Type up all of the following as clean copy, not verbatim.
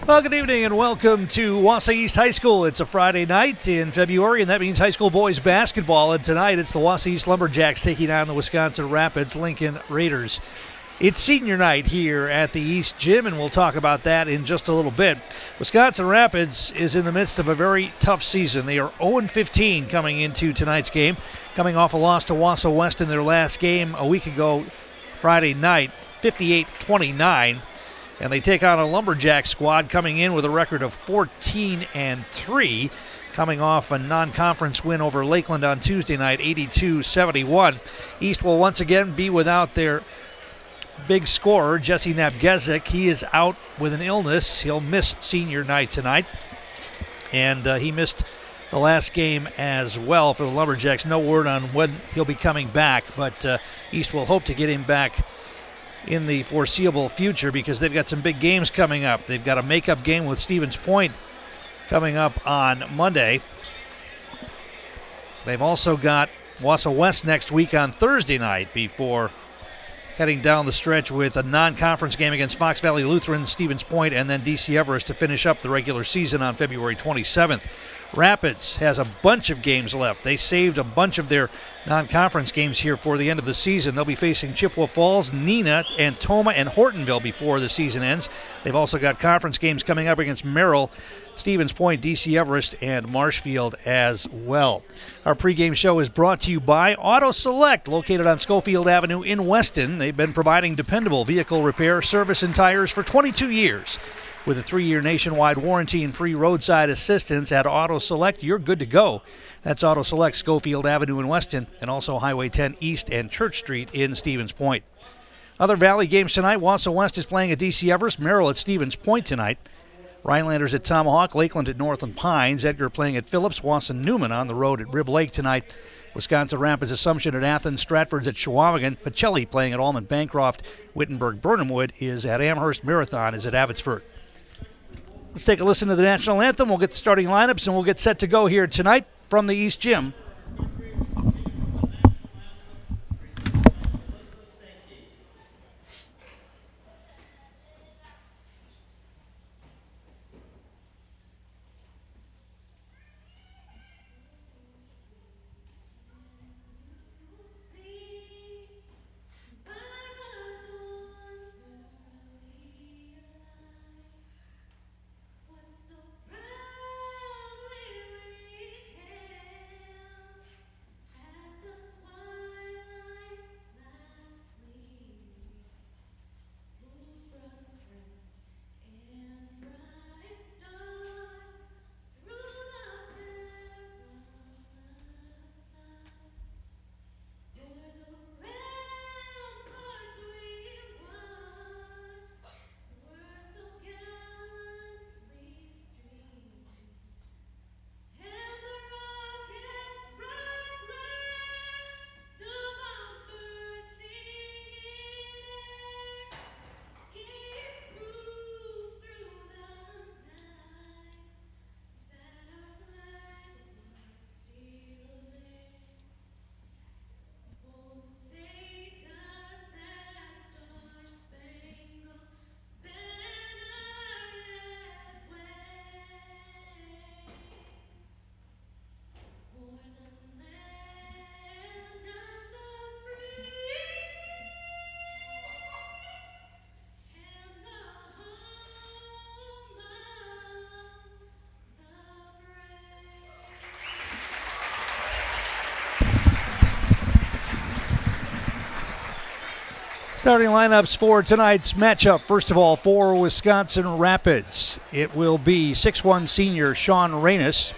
Well, good evening and welcome to Wausau East High School. It's a Friday night in February, and that means high school boys basketball. And tonight it's the Wausau East Lumberjacks taking on the Wisconsin Rapids Lincoln Raiders. It's senior night here at the East Gym, and we'll talk about that in just a little bit. Wisconsin Rapids is in the midst of a very tough season. They are 0-15 coming into tonight's game, coming off a loss to Wausau West in their last game a week ago Friday night, 58-29. And they take on a Lumberjack squad coming in with a record of 14-3, coming off a non-conference win over Lakeland on Tuesday night, 82-71. East will once again be without their big scorer, Jesse Nabgezik. He is out with an illness. He'll miss senior night tonight. And he missed the last game as well for the Lumberjacks. No word on when he'll be coming back, but East will hope to get him back in the foreseeable future because they've got some big games coming up. They've got a makeup game with Stevens Point coming up on Monday. They've also got Wausau West next week on Thursday night before heading down the stretch with a non-conference game against Fox Valley Lutheran, Stevens Point, and then DC Everest to finish up the regular season on February 27th. Rapids has a bunch of games left. They saved a bunch of their non-conference games here for the end of the season. They'll be facing Chippewa Falls, Neenah, and Toma and Hortonville before the season ends. They've also got conference games coming up against Merrill, Stevens Point, DC Everest, and Marshfield as well. Our pregame show is brought to you by Auto Select, located on Schofield Avenue in Weston. They've been providing dependable vehicle repair, service, and tires for 22 years. With a 3-year nationwide warranty and free roadside assistance at Auto Select, you're good to go. That's Auto Select, Schofield Avenue in Weston, and also Highway 10 East and Church Street in Stevens Point. Other Valley games tonight, Wausau West is playing at DC Everest, Merrill at Stevens Point tonight. Rhinelanders at Tomahawk, Lakeland at Northland Pines, Edgar playing at Phillips, Wausau Newman on the road at Rib Lake tonight. Wisconsin Rapids Assumption at Athens, Stratford's at Chequamegon, Pacelli playing at Allman Bancroft, Wittenberg Burnhamwood is at Amherst, Marathon is at Abbotsford. Let's take a listen to the national anthem. We'll get the starting lineups and we'll get set to go here tonight from the East Gym. Starting lineups for tonight's matchup. First of all, for Wisconsin Rapids, it will be 6'1 senior Sean Reynes,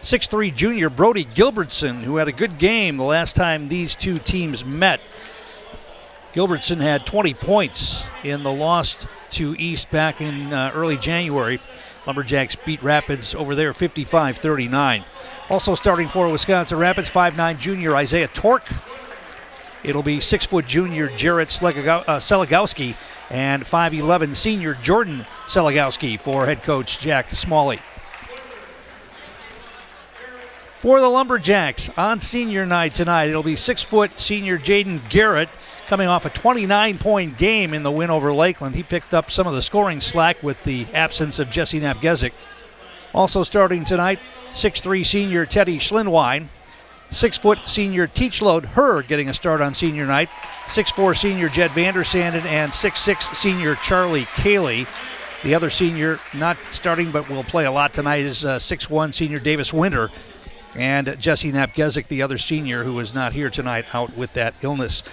6'3 junior Brody Gilbertson, who had a good game the last time these two teams met. Gilbertson had 20 points in the loss to East back in early January. Lumberjacks beat Rapids over there 55-39. Also starting for Wisconsin Rapids, 5'9 junior Isaiah Tork. It'll be 6' junior Jarrett Seligowski and 5'11 senior Jordan Seligowski for head coach Jack Smalley. For the Lumberjacks on senior night tonight, it'll be 6' senior Jaden Garrett coming off a 29-point game in the win over Lakeland. He picked up some of the scoring slack with the absence of Jesse Napgezik. Also starting tonight, 6'3 senior Teddy Schlinwine. 6-foot senior Teachload Hurd getting a start on senior night. 6'4 senior Jed Vandersanden and 6'6 senior Charlie Cayley. The other senior not starting but will play a lot tonight is 6'1 senior Davis Winter. And Jesse Napgezik, the other senior who is not here tonight, out with that illness.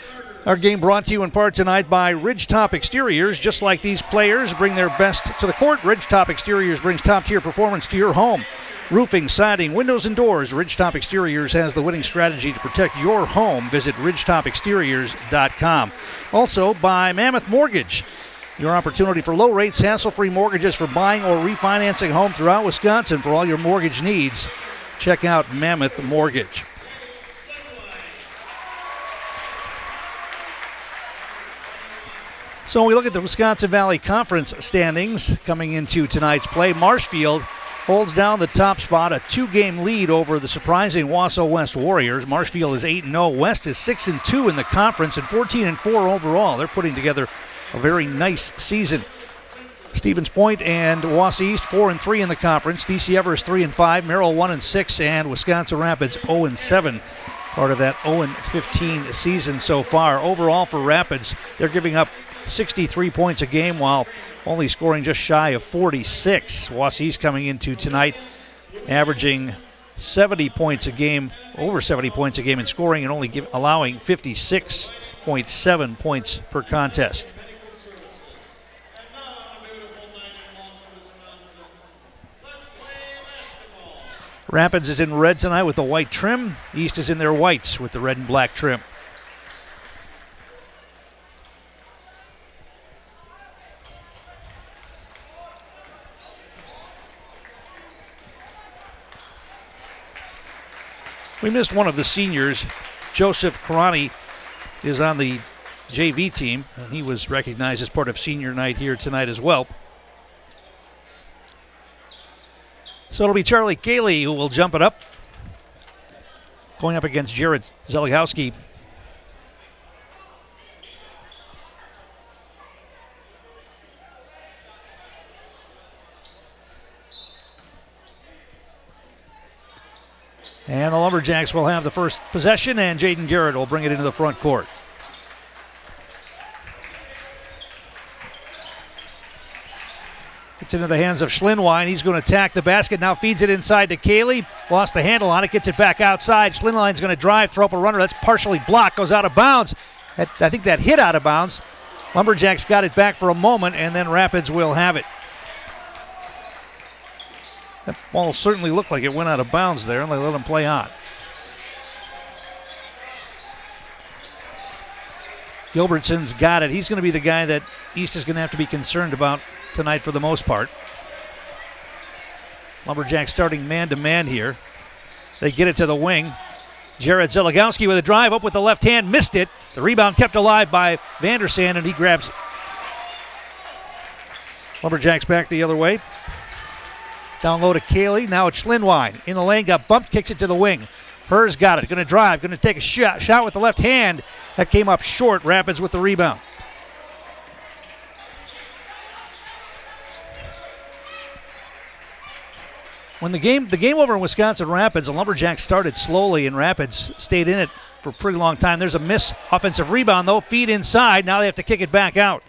Our game brought to you in part tonight by Ridgetop Exteriors. Just like these players bring their best to the court, Ridgetop Exteriors brings top-tier performance to your home. Roofing, siding, windows, and doors, Ridgetop Exteriors has the winning strategy to protect your home. Visit ridgetopexteriors.com. Also by Mammoth Mortgage. Your opportunity for low rates, hassle-free mortgages for buying or refinancing a home throughout Wisconsin. For all your mortgage needs, check out Mammoth Mortgage. So when we look at the Wisconsin Valley Conference standings coming into tonight's play, Marshfield holds down the top spot, a 2-game lead over the surprising Wausau West Warriors. Marshfield is 8-0. West is 6-2 in the conference and 14-4 overall. They're putting together a very nice season. Stevens Point and Wausau East 4-3 in the conference. DC Everest 3-5, Merrill 1-6, and Wisconsin Rapids 0-7. Part of that 0-15 season so far. Overall for Rapids, they're giving up 63 points a game while only scoring just shy of 46. Wausau East coming into tonight averaging 70 points a game, over 70 points a game in scoring, and only allowing 56.7 points per contest. Rapids is in red tonight with the white trim. East is in their whites with the red and black trim. We missed one of the seniors. Joseph Karani is on the JV team, and he was recognized as part of senior night here tonight as well. So it'll be Charlie Cayley who will jump it up, going up against Jared Zeligowski. And the Lumberjacks will have the first possession, and Jaden Garrett will bring it into the front court. It's into the hands of Schlinwine. He's going to attack the basket, now feeds it inside to Cayley. Lost the handle on it, gets it back outside. Schlinwine's going to drive, throw up a runner. That's partially blocked, goes out of bounds. I think that hit out of bounds. Lumberjacks got it back for a moment, and then Rapids will have it. That ball certainly looked like it went out of bounds there, and they let him play on. Gilbertson's got it. He's going to be the guy that East is going to have to be concerned about tonight for the most part. Lumberjacks starting man-to-man here. They get it to the wing. Jared Zeligowski with a drive up with the left hand, missed it. The rebound kept alive by Vandersand, and he grabs it. Lumberjacks back the other way. Down low to Cayley. Now it's Schlinwine. In the lane, got bumped, kicks it to the wing. Hers got it. Going to drive. Going to take a shot with the left hand. That came up short. Rapids with the rebound. When the game over in Wisconsin Rapids, the Lumberjacks started slowly, and Rapids stayed in it for a pretty long time. There's a miss offensive rebound, though. Feed inside. Now they have to kick it back out.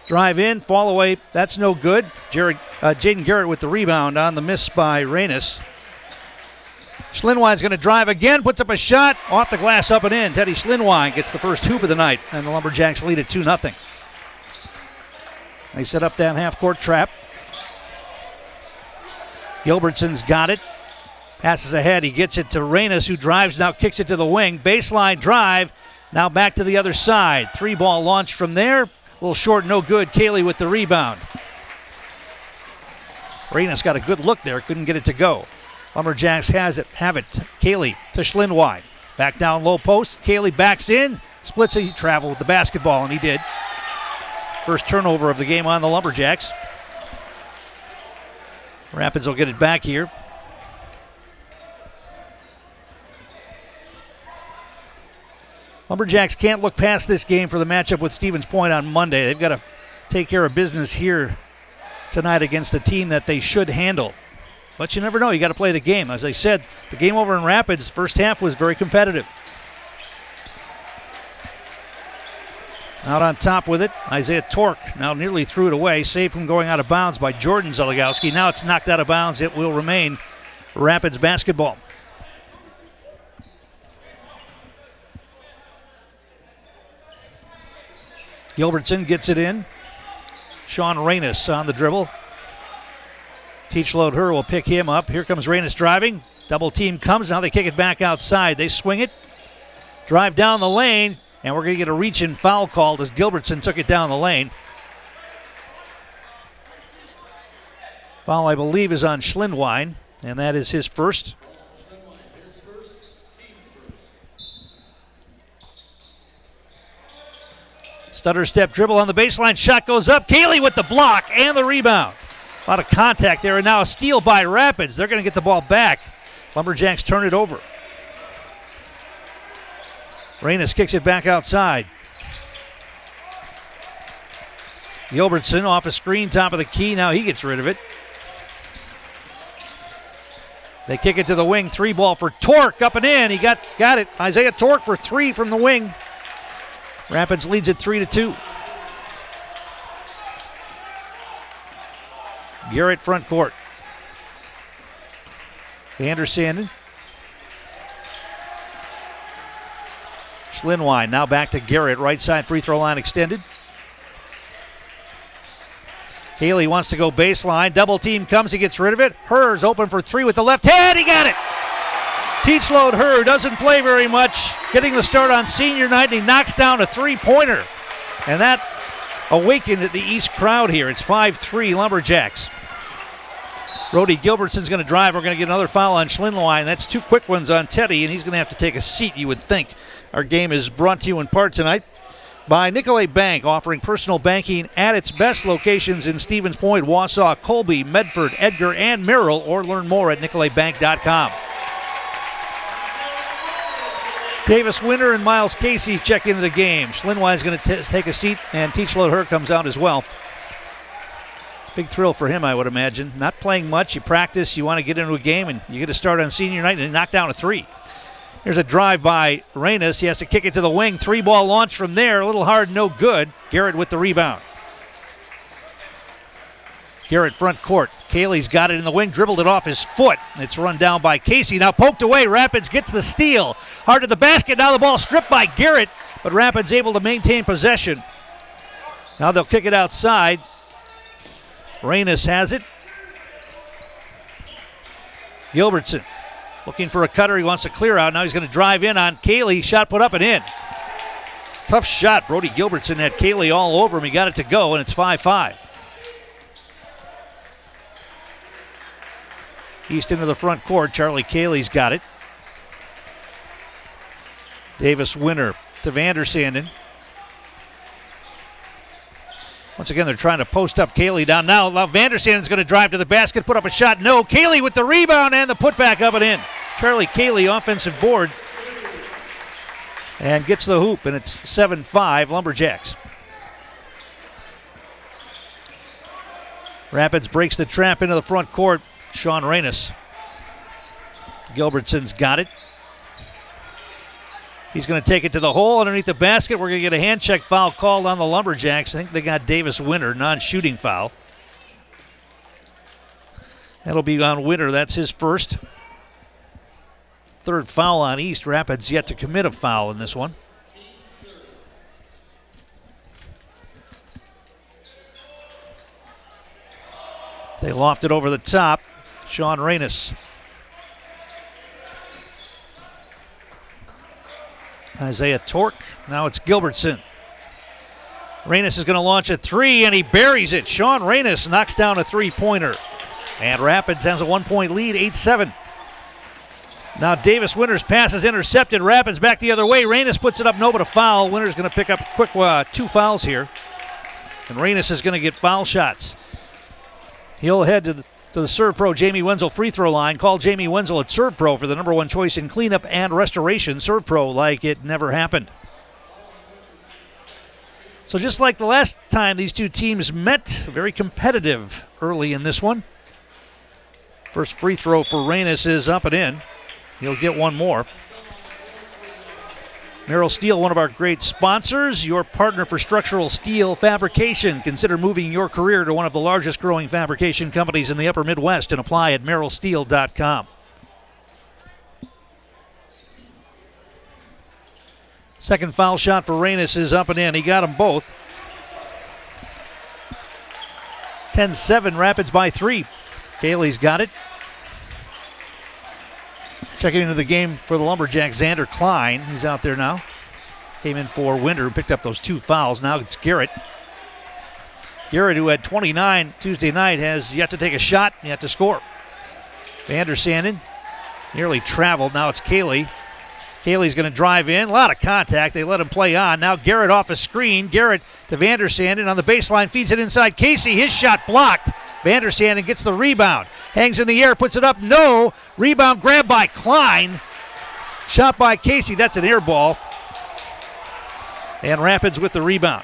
Drive in, fall away. That's no good. Jaden Garrett with the rebound on the miss by Reynes. Schlinwine's going to drive again, puts up a shot, off the glass, up and in. Teddy Schlinwine gets the first hoop of the night, and the Lumberjacks lead it 2-0. They set up that half-court trap. Gilbertson's got it. Passes ahead. He gets it to Reynes, who drives, now kicks it to the wing. Baseline drive. Now back to the other side. 3-ball launched from there. A little short, no good. Cayley with the rebound. Reynes got a good look there. Couldn't get it to go. Lumberjacks have it. Cayley to Schlinwine. Back down low post. Cayley backs in. Splits it. He traveled with the basketball, and he did. First turnover of the game on the Lumberjacks. Rapids will get it back here. Lumberjacks can't look past this game for the matchup with Stevens Point on Monday. They've got to take care of business here tonight against a team that they should handle. But you never know. You got to play the game. As I said, the game over in Rapids, first half was very competitive. Out on top with it, Isaiah Torque now nearly threw it away, saved from going out of bounds by Jordan Zeligowski. Now it's knocked out of bounds. It will remain Rapids basketball. Gilbertson gets it in. Sean Reynes on the dribble. Teach Load Her will pick him up. Here comes Reynes driving. Double team comes. Now they kick it back outside. They swing it. Drive down the lane. And we're going to get a reach-in foul called as Gilbertson took it down the lane. Foul, I believe, is on Schlindwein, and that is his first. Stutter step dribble on the baseline. Shot goes up. Cayley with the block and the rebound. A lot of contact there, and now a steal by Rapids. They're going to get the ball back. Lumberjacks turn it over. Reynes kicks it back outside. Gilbertson off a screen, top of the key. Now he gets rid of it. They kick it to the wing. 3 ball for Torque, up and in. He got it. Isaiah Torque for 3 from the wing. Rapids leads it 3-2. Garrett front court. Anderson. Schlindwein now back to Garrett. Right side free throw line extended. Cayley wants to go baseline. Double team comes. He gets rid of it. Herr's open for 3 with the left hand. He got it. Teach Load Herr doesn't play very much. Getting the start on senior night, and he knocks down a 3-pointer. And that awakened the East crowd here. It's 5-3 Lumberjacks. Brody Gilbertson's going to drive. We're going to get another foul on Schlindwein. That's 2 quick ones on Teddy, and he's going to have to take a seat, you would think. Our game is brought to you in part tonight by Nicolay Bank, offering personal banking at its best locations in Stevens Point, Wausau, Colby, Medford, Edgar, and Merrill, or learn more at nicolaybank.com. Davis Winter and Miles Casey check into the game. Schlindwein's going to take a seat, and Teach Load Her comes out as well. Big thrill for him, I would imagine. Not playing much. You practice, you want to get into a game, and you get a start on senior night and knock down a 3. There's a drive by Reynes. He has to kick it to the wing. 3-ball launch from there. A little hard, no good. Garrett with the rebound. Garrett front court. Cayley's got it in the wing, dribbled it off his foot. It's run down by Casey. Now poked away. Rapids gets the steal. Hard to the basket. Now the ball stripped by Garrett, but Rapids able to maintain possession. Now they'll kick it outside. Reynes has it. Gilbertson looking for a cutter. He wants to clear out. Now he's going to drive in on Cayley. Shot put up and in. Tough shot. Brody Gilbertson had Cayley all over him. He got it to go, and it's 5-5. East into the front court. Charlie Cayley's got it. Davis Winter to Vandersanden. Once again, they're trying to post up Cayley down. Now Vandersanden's going to drive to the basket, put up a shot. No. Cayley with the rebound and the putback up and in. Charlie Cayley, offensive board, and gets the hoop, and it's 7-5 Lumberjacks. Rapids breaks the trap into the front court. Sean Reynes. Gilbertson's got it. He's going to take it to the hole underneath the basket. We're going to get a hand check foul called on the Lumberjacks. I think they got Davis Winter, non-shooting foul. That'll be on Winter. That's his first. 3rd foul on East. Rapids yet to commit a foul in this one. They loft it over the top. Sean Reynes. Isaiah Torque. Now it's Gilbertson. Reynes is going to launch a 3, and he buries it. Sean Reynes knocks down a 3-pointer. And Rapids has a 1-point lead, 8-7. Now Davis Winter's pass is intercepted. Rapids back the other way. Reynes puts it up, no, but a foul. Winter's going to pick up quick 2 fouls here. And Reynes is going to get foul shots. He'll head to the Serve Pro Jamie Wenzel free throw line. Call Jamie Wenzel at Serve Pro for the #1 choice in cleanup and restoration. Serve Pro like it never happened. So just like the last time these two teams met, very competitive early in this one. First free throw for Reynes is up and in. He'll get one more. Merrill Steel, one of our great sponsors, your partner for structural steel fabrication. Consider moving your career to one of the largest growing fabrication companies in the upper Midwest and apply at merrillsteel.com. Second foul shot for Reynes is up and in. He got them both. 10-7, Rapids by 3. Cayley's got it. Checking into the game for the Lumberjacks, Xander Klein. He's out there now. Came in for Winter, picked up those 2 fouls. Now it's Garrett. Garrett, who had 29 Tuesday night, has yet to take a shot, yet to score. Vander Sanden nearly traveled. Now it's Cayley. Cayley's going to drive in. A lot of contact. They let him play on. Now Garrett off a screen. Garrett to Vander Sanden on the baseline. Feeds it inside Casey. His shot blocked. Vander Sanden gets the rebound. Hangs in the air. Puts it up. No. Rebound grabbed by Klein. Shot by Casey. That's an air ball. And Rapids with the rebound.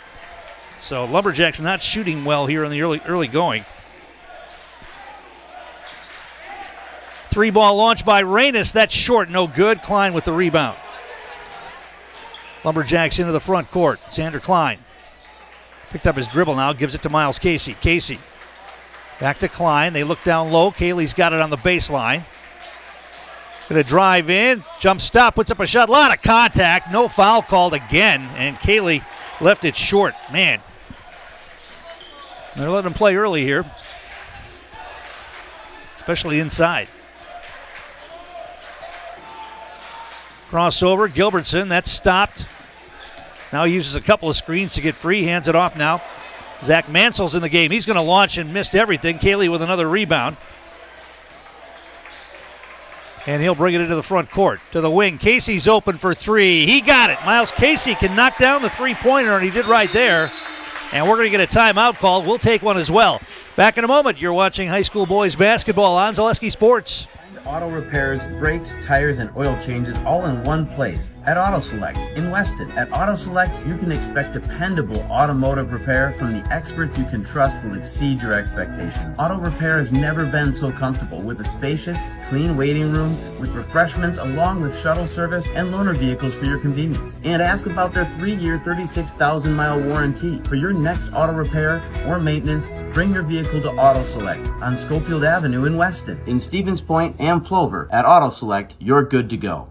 So Lumberjacks not shooting well here in the early going. 3-ball launch by Reynes. That's short, no good. Klein with the rebound. Lumberjacks into the front court. Xander Klein picked up his dribble now, gives it to Miles Casey. Casey back to Klein. They look down low. Cayley's got it on the baseline. Going to drive in. Jump stop, puts up a shot. A lot of contact. No foul called again. And Cayley left it short. Man, they're letting him play early here, especially inside. Crossover, Gilbertson, that's stopped. Now he uses a couple of screens to get free, hands it off now. Zach Mansell's in the game. He's going to launch and missed everything. Cayley with another rebound. And he'll bring it into the front court to the wing. Casey's open for 3. He got it. Miles Casey can knock down the three-pointer, and he did right there. And we're going to get a timeout called. We'll take one as well. Back in a moment. You're watching high school boys basketball on Zaleski Sports. Auto repairs, brakes, tires, and oil changes all in one place at Auto Select in Weston. At Auto Select, you can expect dependable automotive repair from the experts you can trust will exceed your expectations. Auto repair has never been so comfortable with a spacious, clean waiting room with refreshments along with shuttle service and loaner vehicles for your convenience. And ask about their 3-year, 36,000-mile warranty. For your next auto repair or maintenance, bring your vehicle to Auto Select on Schofield Avenue in Weston. In Stevens Point and Plover, at Auto Select, you're good to go.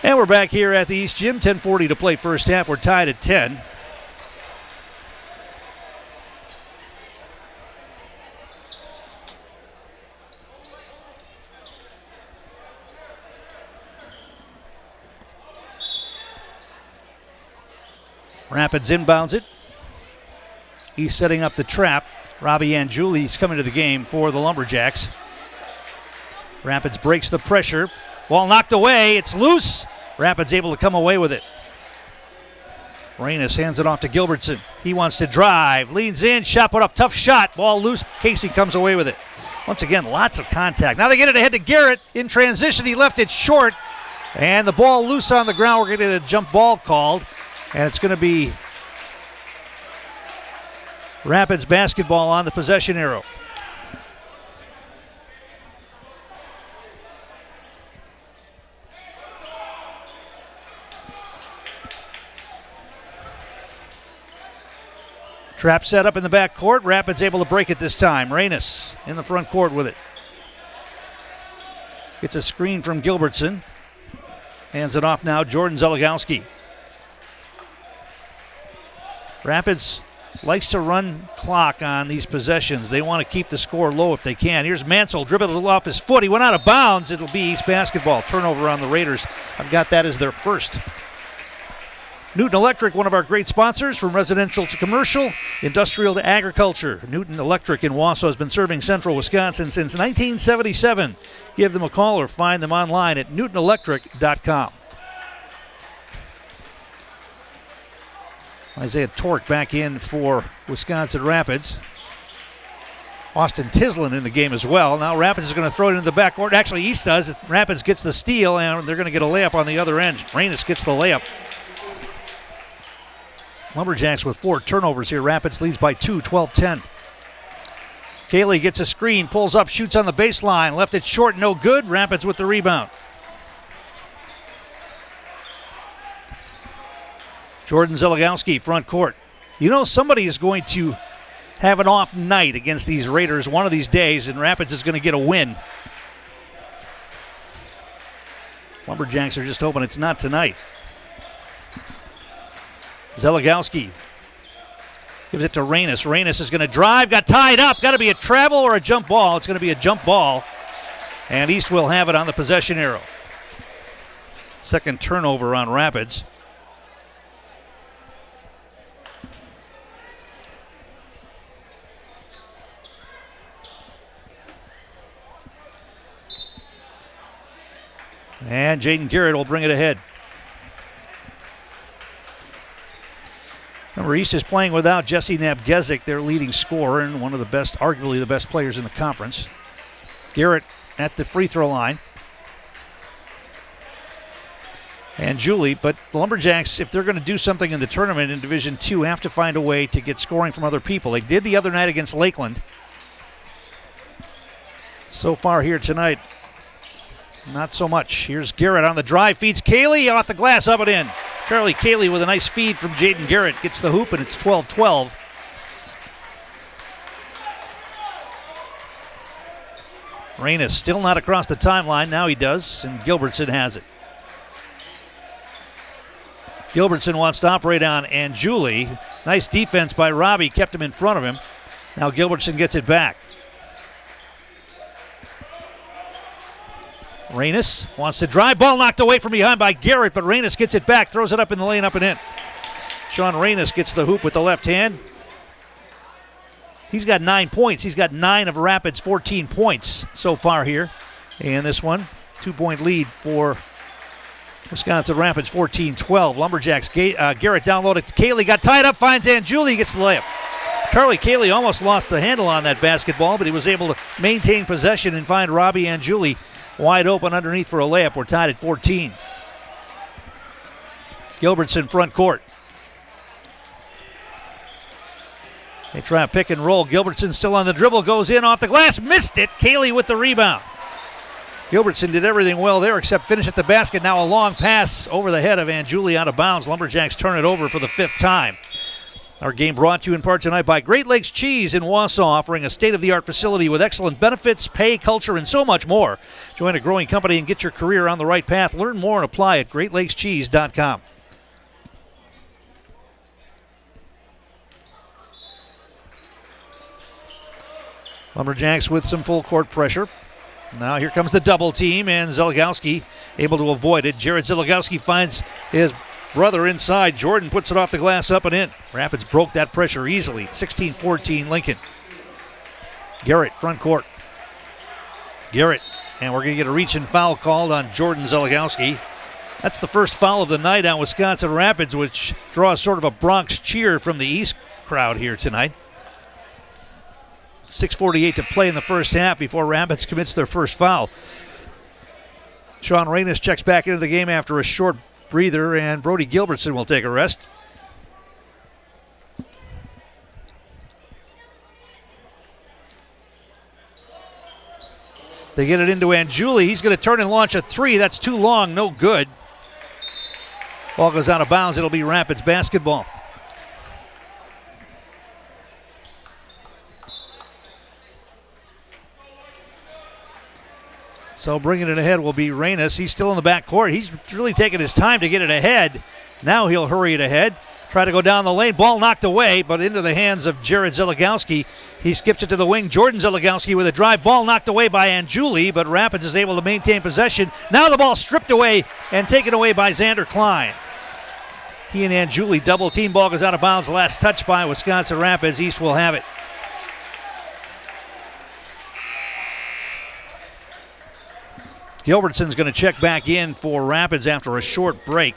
And we're back here at the East Gym. 10:40 to play first half. We're tied at 10. Rapids inbounds it. He's setting up the trap. Robbie Angiuli's coming to the game for the Lumberjacks. Rapids breaks the pressure. Ball knocked away. It's loose. Rapids able to come away with it. Reynes hands it off to Gilbertson. He wants to drive. Leans in. Shot put up. Tough shot. Ball loose. Casey comes away with it. Once again, lots of contact. Now they get it ahead to Garrett. In transition, he left it short. And the ball loose on the ground. We're going to get a jump ball called. And it's going to be Rapids basketball on the possession arrow. Trap set up in the back court. Rapids able to break it this time. Reynes in the front court with it. Gets a screen from Gilbertson. Hands it off now. Jordan Zeligowski. Rapids likes to run clock on these possessions. They want to keep the score low if they can. Here's Mansell, dribbled off his foot. He went out of bounds. It'll be East basketball. Turnover on the Raiders. I've got that as their first. Newton Electric, one of our great sponsors, from residential to commercial, industrial to agriculture. Newton Electric in Wausau has been serving central Wisconsin since 1977. Give them a call or find them online at newtonelectric.com. Isaiah Torque back in for Wisconsin Rapids. Austin Tislin in the game as well. Now Rapids is going to throw it into the backcourt. Actually, East does. Rapids gets the steal, and they're going to get a layup on the other end. Reynes gets the layup. Lumberjacks with 4 turnovers here. Rapids leads by 2, 12-10. Cayley gets a screen, pulls up, shoots on the baseline. Left it short, no good. Rapids with the rebound. Jordan Zeligowski, front court. You know somebody is going to have an off night against these Raiders one of these days, and Rapids is going to get a win. Lumberjacks are just hoping it's not tonight. Zeligowski gives it to Reynes. Reynes is going to drive, got tied up. Got to be a travel or a jump ball. It's going to be a jump ball, and East will have it on the possession arrow. Second turnover on Rapids. And Jaden Garrett will bring it ahead. Remember, East is playing without Jesse Nabgezik, their leading scorer and one of the best, arguably the best players in the conference. Garrett at the free throw line. And Julie, but the Lumberjacks, if they're going to do something in the tournament in Division II, have to find a way to get scoring from other people. They did the other night against Lakeland. So far here tonight, not so much. Here's Garrett on the drive, feeds Cayley off the glass, up and in. Charlie Cayley with a nice feed from Jaden Garrett gets the hoop, and it's 12-12. Reynes still not across the timeline. Now he does, and Gilbertson has it. Gilbertson wants to operate on Anjuli. Nice defense by Robbie, kept him in front of him. Now Gilbertson gets it back. Reynes wants to drive. Ball knocked away from behind by Garrett, but Reynes gets it back, throws it up in the lane, up and in. Sean Reynes gets the hoop with the left hand. He's got 9 points. He's got 9 of Rapids' 14 points so far here. And this one, 2-point lead for Wisconsin Rapids, 14-12. Lumberjacks, Garrett downloaded to Cayley, got tied up, finds Anjuli, gets the layup. Charlie Cayley almost lost the handle on that basketball, but he was able to maintain possession and find Robbie Anjuli wide open underneath for a layup. We're tied at 14. Gilbertson front court. They try a pick and roll. Gilbertson still on the dribble, goes in off the glass, missed it. Cayley with the rebound. Gilbertson did everything well there except finish at the basket. Now a long pass over the head of Anjuli out of bounds. Lumberjacks turn it over for the 5th time. Our game brought to you in part tonight by Great Lakes Cheese in Wausau, offering a state-of-the-art facility with excellent benefits, pay, culture, and so much more. Join a growing company and get your career on the right path. Learn more and apply at greatlakescheese.com. Lumberjacks with some full court pressure. Now here comes the double team, and Zeligowski able to avoid it. Jared Zeligowski finds his brother inside. Jordan puts it off the glass, up and in. Rapids broke that pressure easily. 16-14 Lincoln. Garrett, front court. Garrett, and we're going to get a reach and foul called on Jordan Zeligowski. That's the first foul of the night on Wisconsin Rapids, which draws sort of a Bronx cheer from the East crowd here tonight. 6:48 to play in the first half before Rapids commits their first foul. Sean Reynes checks back into the game after a short breather, and Brody Gilbertson will take a rest. They get it into Anjuli. He's going to turn and launch a 3. That's too long, no good. Ball goes out of bounds. It'll be Rapids basketball. So bringing it ahead will be Reynes. He's still in the backcourt. He's really taking his time to get it ahead. Now he'll hurry it ahead. Try to go down the lane. Ball knocked away, but into the hands of Jared Zeligowski. He skips it to the wing. Jordan Zeligowski with a drive. Ball knocked away by Anjuli, but Rapids is able to maintain possession. Now the ball stripped away and taken away by Xander Klein. He and Anjuli double team. Ball goes out of bounds. Last touch by Wisconsin Rapids. East will have it. Gilbertson's going to check back in for Rapids after a short break.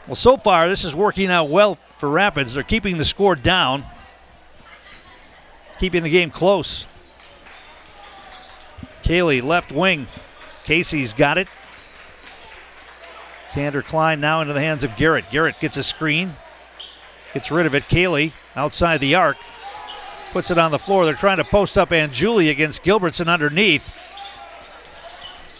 Well, so far this is working out well for for Rapids. They're keeping the score down, keeping the game close. Kaylee, left wing. Casey's got it. Xander Klein now into the hands of Garrett. Garrett gets a screen, gets rid of it. Kaylee outside the arc, puts it on the floor. They're trying to post up Anjuli against Gilbertson underneath.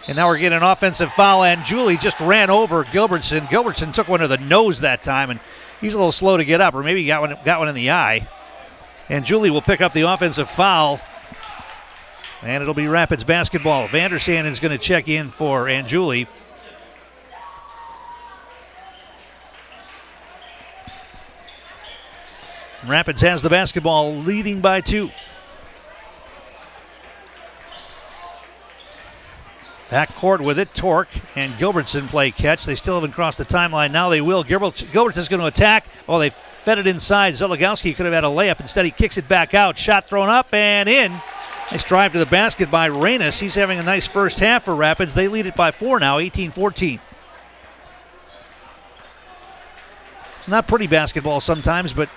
And now we're getting an offensive foul. Anjuli just ran over Gilbertson. Gilbertson took one to the nose that time, and he's a little slow to get up, or maybe he got one in the eye. Anjuli will pick up the offensive foul, and it'll be Rapids basketball. Vandersanden is going to check in for Anjuli. Rapids has the basketball, leading by 2. Back court with it, Torque and Gilbertson play catch. They still haven't crossed the timeline. Now they will. Gilbertson's going to attack. Oh, they fed it inside. Zeligowski could have had a layup. Instead, he kicks it back out. Shot thrown up and in. Nice drive to the basket by Reynes. He's having a nice first half for Rapids. They lead it by 4 now, 18-14. It's not pretty basketball sometimes, but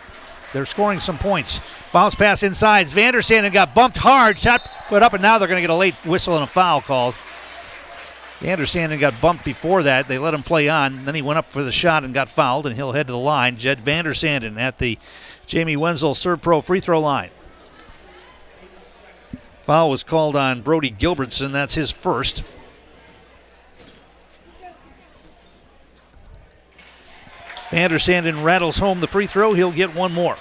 they're scoring some points. Bounce pass inside. Vandersanden got bumped hard. Shot put up, and now they're going to get a late whistle and a foul called. Vandersanden got bumped before that. They let him play on. Then he went up for the shot and got fouled, and he'll head to the line. Jed Vandersanden at the Jamie Wenzel Serve Pro free throw line. Foul was called on Brody Gilbertson. That's his first. Vandersanden rattles home the free throw. He'll get one more.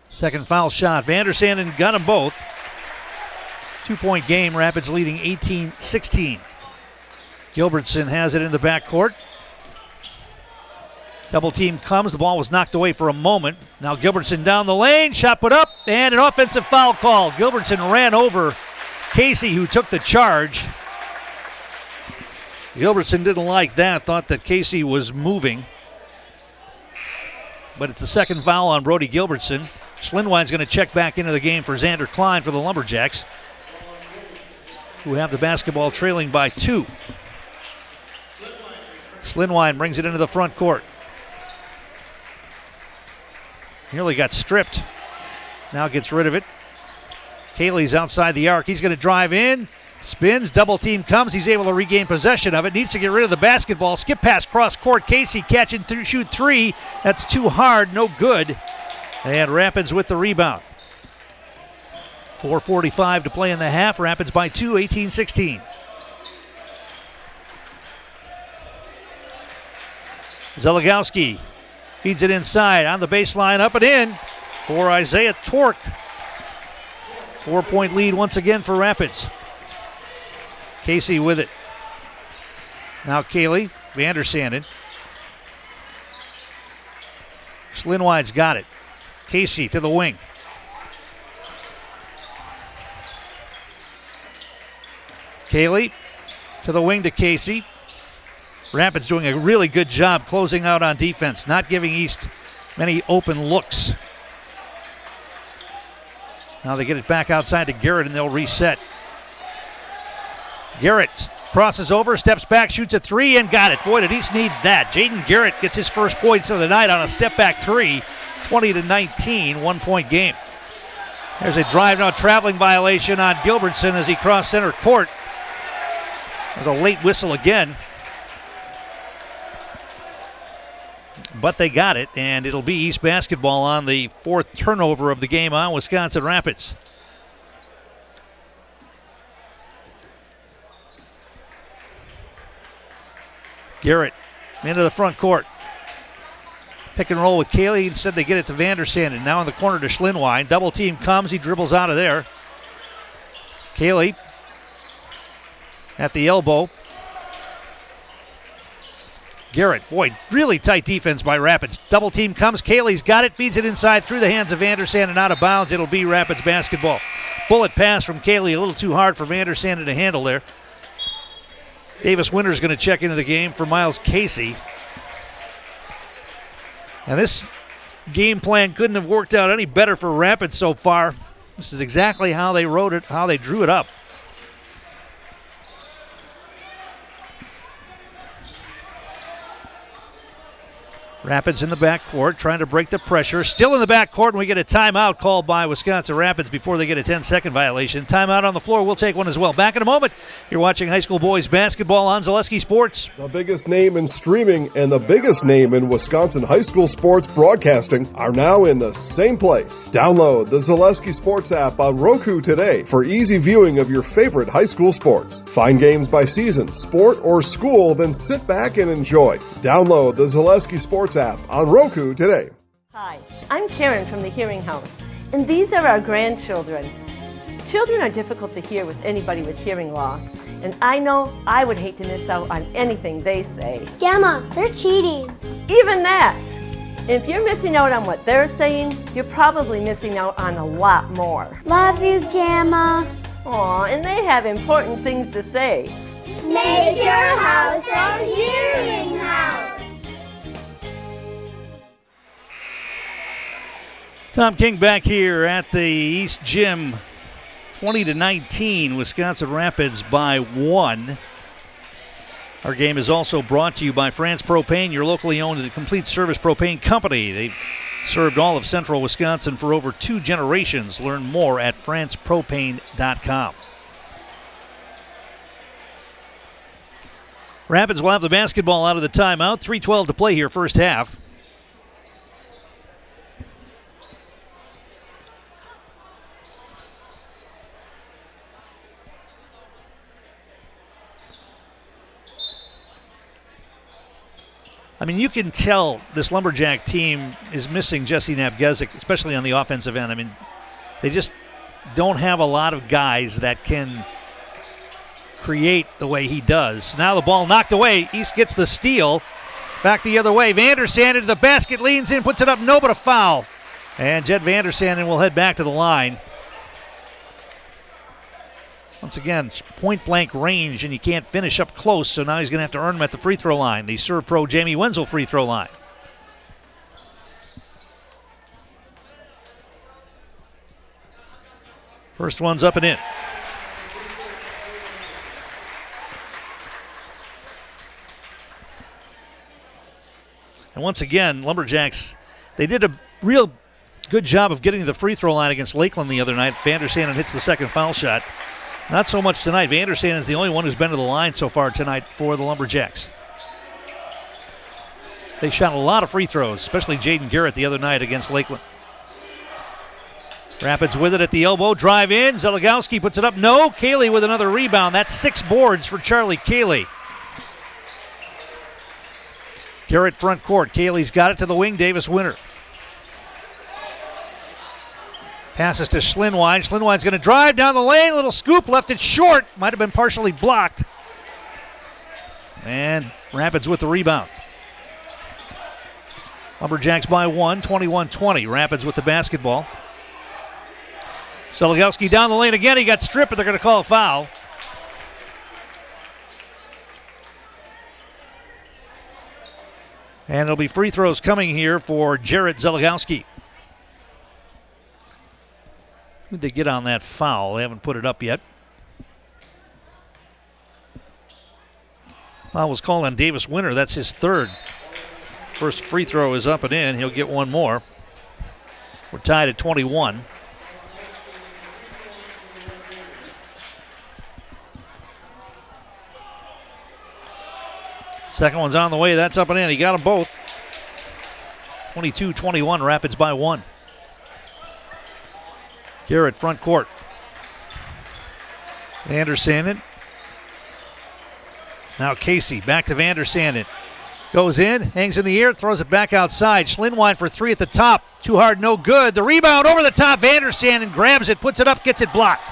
Second foul shot. Vandersanden got them both. 2-point game. Rapids leading 18-16. Gilbertson has it in the backcourt. Double team comes. The ball was knocked away for a moment. Now Gilbertson down the lane. Shot put up and an offensive foul call. Gilbertson ran over Casey, who took the charge. Gilbertson didn't like that. Thought that Casey was moving. But it's the second foul on Brody Gilbertson. Schlinwine's going to check back into the game for Xander Klein for the Lumberjacks, who have the basketball trailing by 2. Schlinwine brings it into the front court. Nearly got stripped. Now gets rid of it. Cayley's outside the arc. He's going to drive in. Spins. Double team comes. He's able to regain possession of it. Needs to get rid of the basketball. Skip pass cross court. Casey catch and shoot 3. That's too hard. No good. And Rapids with the rebound. 4:45 to play in the half. Rapids by 2, 18-16. Zeligowski feeds it inside on the baseline, up and in for Isaiah Torque. 4-point lead once again for Rapids. Casey with it. Now Kaylee Vandersanden. Schlinwine's got it. Casey to the wing. Kaylee to the wing to Casey. Rapids doing a really good job closing out on defense, not giving East many open looks. Now they get it back outside to Garrett and they'll reset. Garrett crosses over, steps back, shoots a 3 and got it. Boy, did East need that. Jaden Garrett gets his first points of the night on a step back 3. 20-19, 1-point game. There's a drive now traveling violation on Gilbertson as he crossed center court. There's a late whistle again. But they got it, and it'll be East basketball on the 4th turnover of the game on Wisconsin Rapids. Garrett into the front court. Pick and roll with Kaylee. Instead, they get it to Vandersanden. Now in the corner to Schlinwine. Double team comes. He dribbles out of there. Kaylee at the elbow. Garrett, boy, really tight defense by Rapids. Double team comes. Kaylee's got it. Feeds it inside through the hands of Vandersanden out of bounds. It'll be Rapids basketball. Bullet pass from Kaylee. A little too hard for Vandersanden to handle there. Davis Winter's going to check into the game for Miles Casey. And this game plan couldn't have worked out any better for Rapids so far. This is exactly how they wrote it, how they drew it up. Rapids in the backcourt trying to break the pressure. Still in the backcourt, and we get a timeout called by Wisconsin Rapids before they get a 10-second violation. Timeout on the floor. We'll take one as well. Back in a moment. You're watching high school boys basketball on Zaleski Sports. The biggest name in streaming and the biggest name in Wisconsin high school sports broadcasting are now in the same place. Download the Zaleski Sports app on Roku today for easy viewing of your favorite high school sports. Find games by season, sport, or school, then sit back and enjoy. Download the Zaleski Sports app on Roku today. Hi, I'm Karen from the Hearing House, and these are our grandchildren. Children are difficult to hear with anybody with hearing loss, and I know I would hate to miss out on anything they say. Gamma, they're cheating. Even that. If you're missing out on what they're saying, you're probably missing out on a lot more. Love you, Gamma. Aw, and they have important things to say. Make your house a hearing house. Tom King back here at the East Gym. 20-19, Wisconsin Rapids by 1. Our game is also brought to you by France Propane, your locally owned and complete service propane company. They've served all of central Wisconsin for over 2 generations. Learn more at francepropane.com. Rapids will have the basketball out of the timeout. 3:12 to play here, first half. I mean, you can tell this Lumberjack team is missing Jesse Nabgezik, especially on the offensive end. I mean, they just don't have a lot of guys that can create the way he does. Now the ball knocked away. East gets the steal. Back the other way. Vandersanden to the basket, leans in, puts it up, no, but a foul. And Jed Vandersanden will head back to the line. Once again, point-blank range, and you can't finish up close, so now he's going to have to earn them at the free throw line, the Serve Pro Jamie Wenzel free throw line. First one's up and in. And once again, Lumberjacks, they did a real good job of getting to the free throw line against Lakeland the other night. Vandersanden hits the second foul shot. Not so much tonight. Vandersanden is the only one who's been to the line so far tonight for the Lumberjacks. They shot a lot of free throws, especially Jaden Garrett the other night against Lakeland. Rapids with it at the elbow. Drive in. Zeligowski puts it up. No. Cayley with another rebound. That's 6 boards for Charlie Cayley. Garrett front court. Cayley's got it to the wing. Davis Winter. Passes to Schlinwine. Schlinwine's going to drive down the lane. Little scoop, left it short. Might have been partially blocked. And Rapids with the rebound. Lumberjacks by 1, 21-20. Rapids with the basketball. Zeligowski down the lane again. He got stripped, but they're going to call a foul. And it'll be free throws coming here for Jarrett Zeligowski. Who'd they get on that foul? They haven't put it up yet. Foul was called on Davis Winter. That's his third. First free throw is up and in. He'll get one more. We're tied at 21. Second one's on the way. That's up and in. He got them both. 22-21. Rapids by 1. Garrett front court. Vandersanden. Now Casey back to Vandersanden. Goes in, hangs in the air, throws it back outside. Schlinwine for 3 at the top. Too hard, no good. The rebound over the top. Vandersanden grabs it, puts it up, gets it blocked.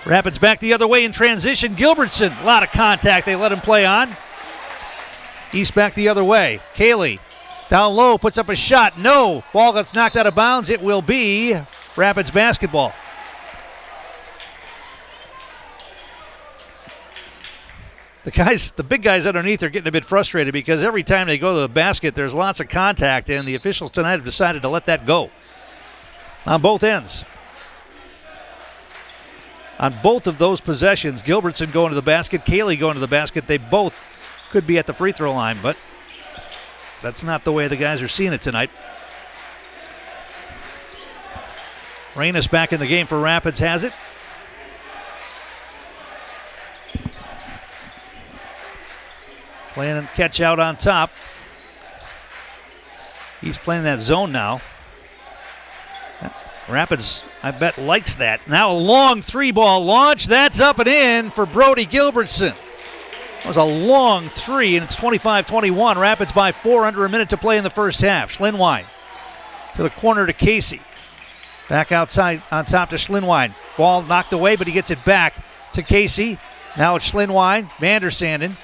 Rapids back the other way in transition. Gilbertson, a lot of contact. They let him play on. East back the other way. Cayley down low, puts up a shot. No. Ball gets knocked out of bounds. It will be Rapids basketball. The big guys underneath are getting a bit frustrated because every time they go to the basket, there's lots of contact, and the officials tonight have decided to let that go on both ends. On both of those possessions, Gilbertson going to the basket, Cayley going to the basket, they both could be at the free throw line, but that's not the way the guys are seeing it tonight. Reynes back in the game for Rapids has it. Playing a catch out on top. He's playing that zone now. Rapids, I bet, likes that. Now a long three-ball launch. That's up and in for Brody Gilbertson. That was a long three, and it's 25-21. Rapids by 4 under a minute to play in the first half. Schlinwine to the corner to Casey. Back outside on top to Schlinwine. Ball knocked away, but he gets it back to Casey. Now it's Schlinwine. Vandersanden.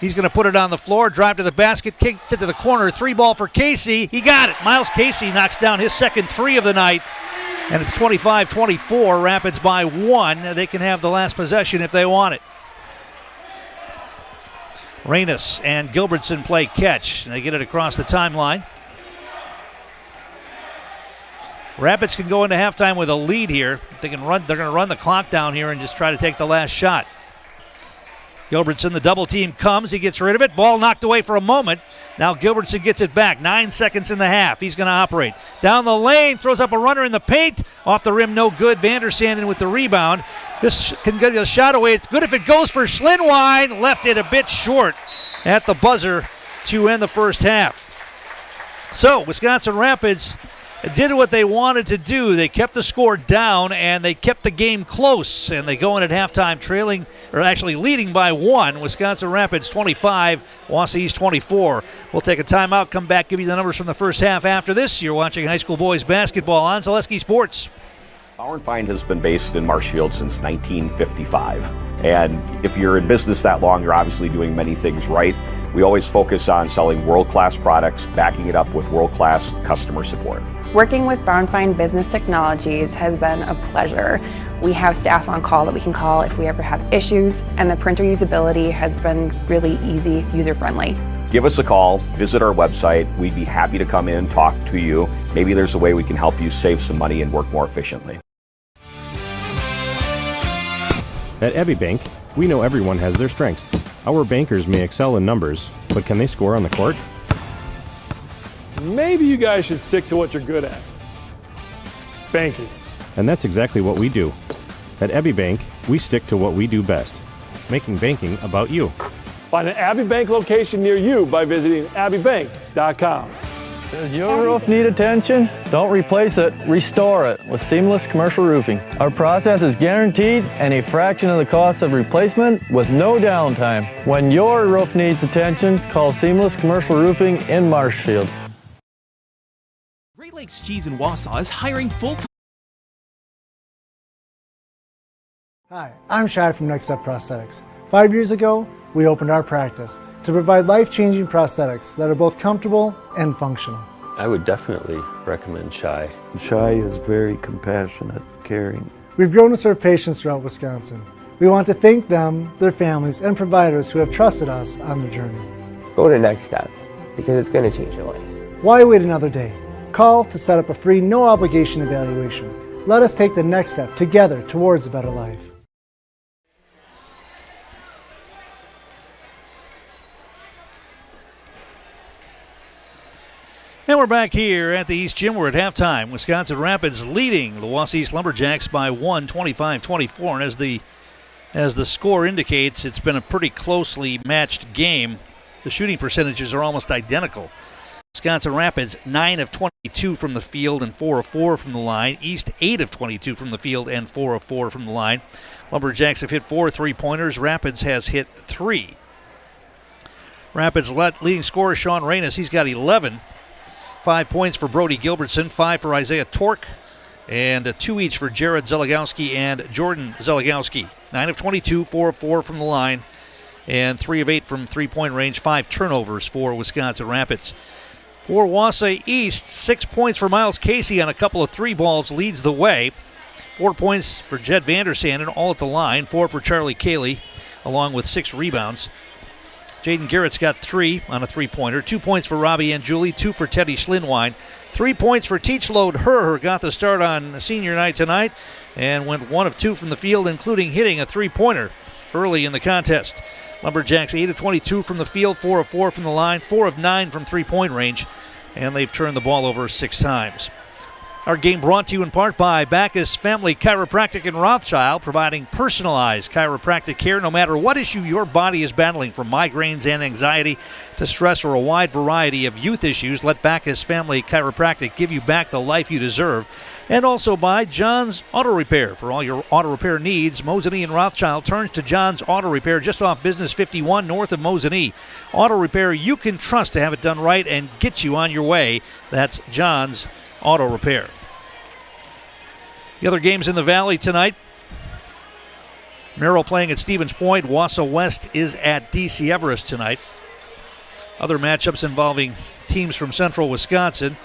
He's going to put it on the floor, drive to the basket, kick it to the corner. 3-ball for Casey. He got it. Miles Casey knocks down his second three of the night. And it's 25-24. Rapids by 1. They can have the last possession if they want it. Reynes and Gilbertson play catch. And they get it across the timeline. Rapids can go into halftime with a lead here. They're going to run the clock down here and just try to take the last shot. Gilbertson, the double team comes. He gets rid of it. Ball knocked away for a moment. Now Gilbertson gets it back. 9 seconds in the half. He's going to operate. Down the lane, throws up a runner in the paint. Off the rim, no good. Vandersanden with the rebound. This can get a shot away. It's good if it goes for Schlinwine. Left it a bit short at the buzzer to end the first half. So Wisconsin Rapids did what they wanted to do. They kept the score down and they kept the game close, and they go in at halftime trailing, or actually leading by 1. Wisconsin Rapids 25, Wausau East 24. We'll take a timeout, come back, give you the numbers from the first half after this. You're watching high school boys basketball on Zaleski Sports. Power & Find has been based in Marshfield since 1955. And if you're in business that long, you're obviously doing many things right. We always focus on selling world-class products, backing it up with world-class customer support. Working with Power & Find Business Technologies has been a pleasure. We have staff on call that we can call if we ever have issues, and the printer usability has been really easy, user-friendly. Give us a call, visit our website. We'd be happy to come in, talk to you. Maybe there's a way we can help you save some money and work more efficiently. At Abbey Bank, we know everyone has their strengths. Our bankers may excel in numbers, but can they score on the court? Maybe you guys should stick to what you're good at. Banking. And that's exactly what we do. At Abbey Bank, we stick to what we do best, making banking about you. Find an Abbey Bank location near you by visiting abbeybank.com. Does your roof need attention? Don't replace it, restore it with Seamless Commercial Roofing. Our process is guaranteed and a fraction of the cost of replacement with no downtime. When your roof needs attention, call Seamless Commercial Roofing in Marshfield. Great Lakes Cheese in Wausau is hiring full-time. Hi, I'm Shad from Next Step Prosthetics. 5 years ago, we opened our practice to provide life-changing prosthetics that are both comfortable and functional. I would definitely recommend Shai. Shai is very compassionate, caring. We've grown to serve patients throughout Wisconsin. We want to thank them, their families, and providers who have trusted us on their journey. Go to Next Step, because it's going to change your life. Why wait another day? Call to set up a free, no-obligation evaluation. Let us take the next step together towards a better life. And we're back here at the East Gym. We're at halftime. Wisconsin Rapids leading the Wausau East Lumberjacks by 1, 25-24. And as the score indicates, it's been a pretty closely matched game. The shooting percentages are almost identical. Wisconsin Rapids 9 of 22 from the field and 4 of 4 from the line. East 8 of 22 from the field and 4 of 4 from the line. Lumberjacks have hit 4 3-pointers. Rapids has hit 3. Rapids leading scorer Sean Reynes. He's got 11. 5 points for Brody Gilbertson, 5 for Isaiah Tork, and 2 each for Jared Zeligowski and Jordan Zeligowski. 9 of 22, 4 of 4 from the line, and 3 of 8 from three-point range. 5 turnovers for Wisconsin Rapids. For Wausau East, 6 points for Miles Casey on a couple of 3 balls leads the way. 4 points for Jed Vandersanden, all at the line. 4 for Charlie Cayley, along with 6 rebounds. Jaden Garrett's got 3 on a 3-pointer. 2 points for Robbie Anjuli, 2 for Teddy Schlinwine. 3 points for Teach Load Herr, got the start on senior night tonight and went 1 of 2 from the field, including hitting a 3-pointer early in the contest. Lumberjacks 8 of 22 from the field, 4 of 4 from the line, 4 of 9 from three-point range, and they've turned the ball over 6 times. Our game brought to you in part by Backus Family Chiropractic in Rothschild, providing personalized chiropractic care no matter what issue your body is battling, from migraines and anxiety to stress or a wide variety of youth issues. Let Backus Family Chiropractic give you back the life you deserve. And also by John's Auto Repair. For all your auto repair needs, Mosinee and Rothschild turns to John's Auto Repair just off Business 51 north of Mosinee. Auto repair you can trust to have it done right and get you on your way. That's John's Auto Repair. The other games in the Valley tonight: Merrill playing at Stevens Point. Wausau West is at DC Everest tonight. Other matchups involving teams from central Wisconsin: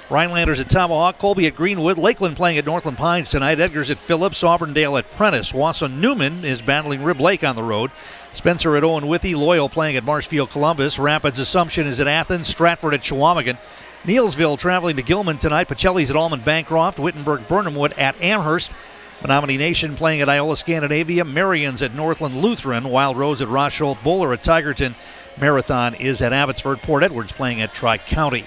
Rhinelanders at Tomahawk, Colby at Greenwood, Lakeland playing at Northland Pines tonight, Edgar's at Phillips, Auburndale at Prentice. Wausau Newman is battling Rib Lake on the road. Spencer at Owen Withy, Loyal playing at Marshfield Columbus, Rapids Assumption is at Athens, Stratford at Chequamegon. Neilsville traveling to Gilman tonight, Pacelli's at Almond Bancroft, Wittenberg Burnhamwood at Amherst. Menominee Nation playing at Iola Scandinavia, Marion's at Northland Lutheran, Wild Rose at Rosholt, Bowler at Tigerton, Marathon is at Abbotsford, Port Edwards playing at Tri-County.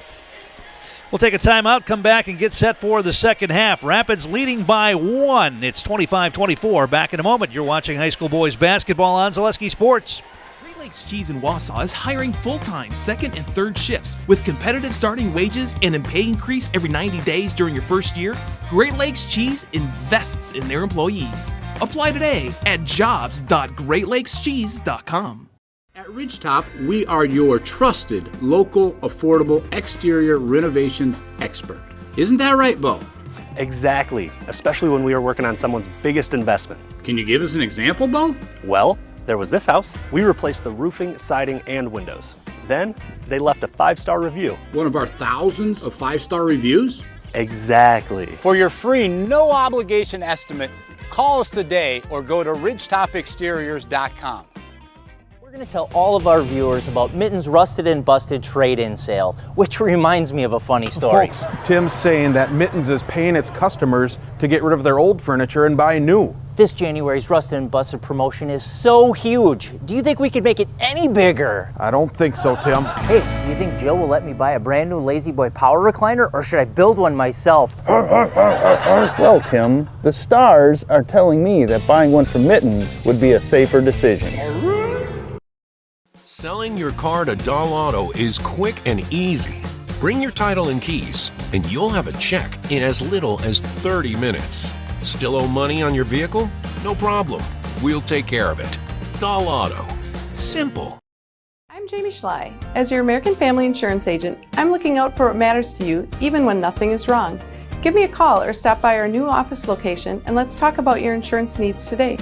We'll take a timeout, come back, and get set for the second half. Rapids leading by 1. It's 25-24. Back in a moment. You're watching high school boys basketball on Zaleski Sports. Great Lakes Cheese in Wausau is hiring full-time second and third shifts with competitive starting wages and a pay increase every 90 days during your first year. Great Lakes Cheese invests in their employees. Apply today at jobs.greatlakescheese.com. At Ridgetop, we are your trusted, local, affordable exterior renovations expert. Isn't that right, Bo? Exactly, especially when we are working on someone's biggest investment. Can you give us an example, Bo? Well, there was this house. We replaced the roofing, siding, and windows. Then, they left a 5-star review. One of our thousands of 5-star reviews? Exactly. For your free, no-obligation estimate, call us today or go to ridgetopexteriors.com. We're going to tell all of our viewers about Mitten's Rusted and Busted trade-in sale, which reminds me of a funny story. Folks, Tim's saying that Mitten's is paying its customers to get rid of their old furniture and buy new. This January's Rusted and Busted promotion is so huge. Do you think we could make it any bigger? I don't think so, Tim. Hey, do you think Jill will let me buy a brand new Lazy Boy power recliner, or should I build one myself? Well, Tim, the stars are telling me that buying one from Mittens would be a safer decision. Selling your car to Dahl Auto is quick and easy. Bring your title and keys, and you'll have a check in as little as 30 minutes. Still owe money on your vehicle? No problem. We'll take care of it. Dahl Auto. Simple. I'm Jamie Schley. As your American Family Insurance agent, I'm looking out for what matters to you, even when nothing is wrong. Give me a call or stop by our new office location, and let's talk about your insurance needs today.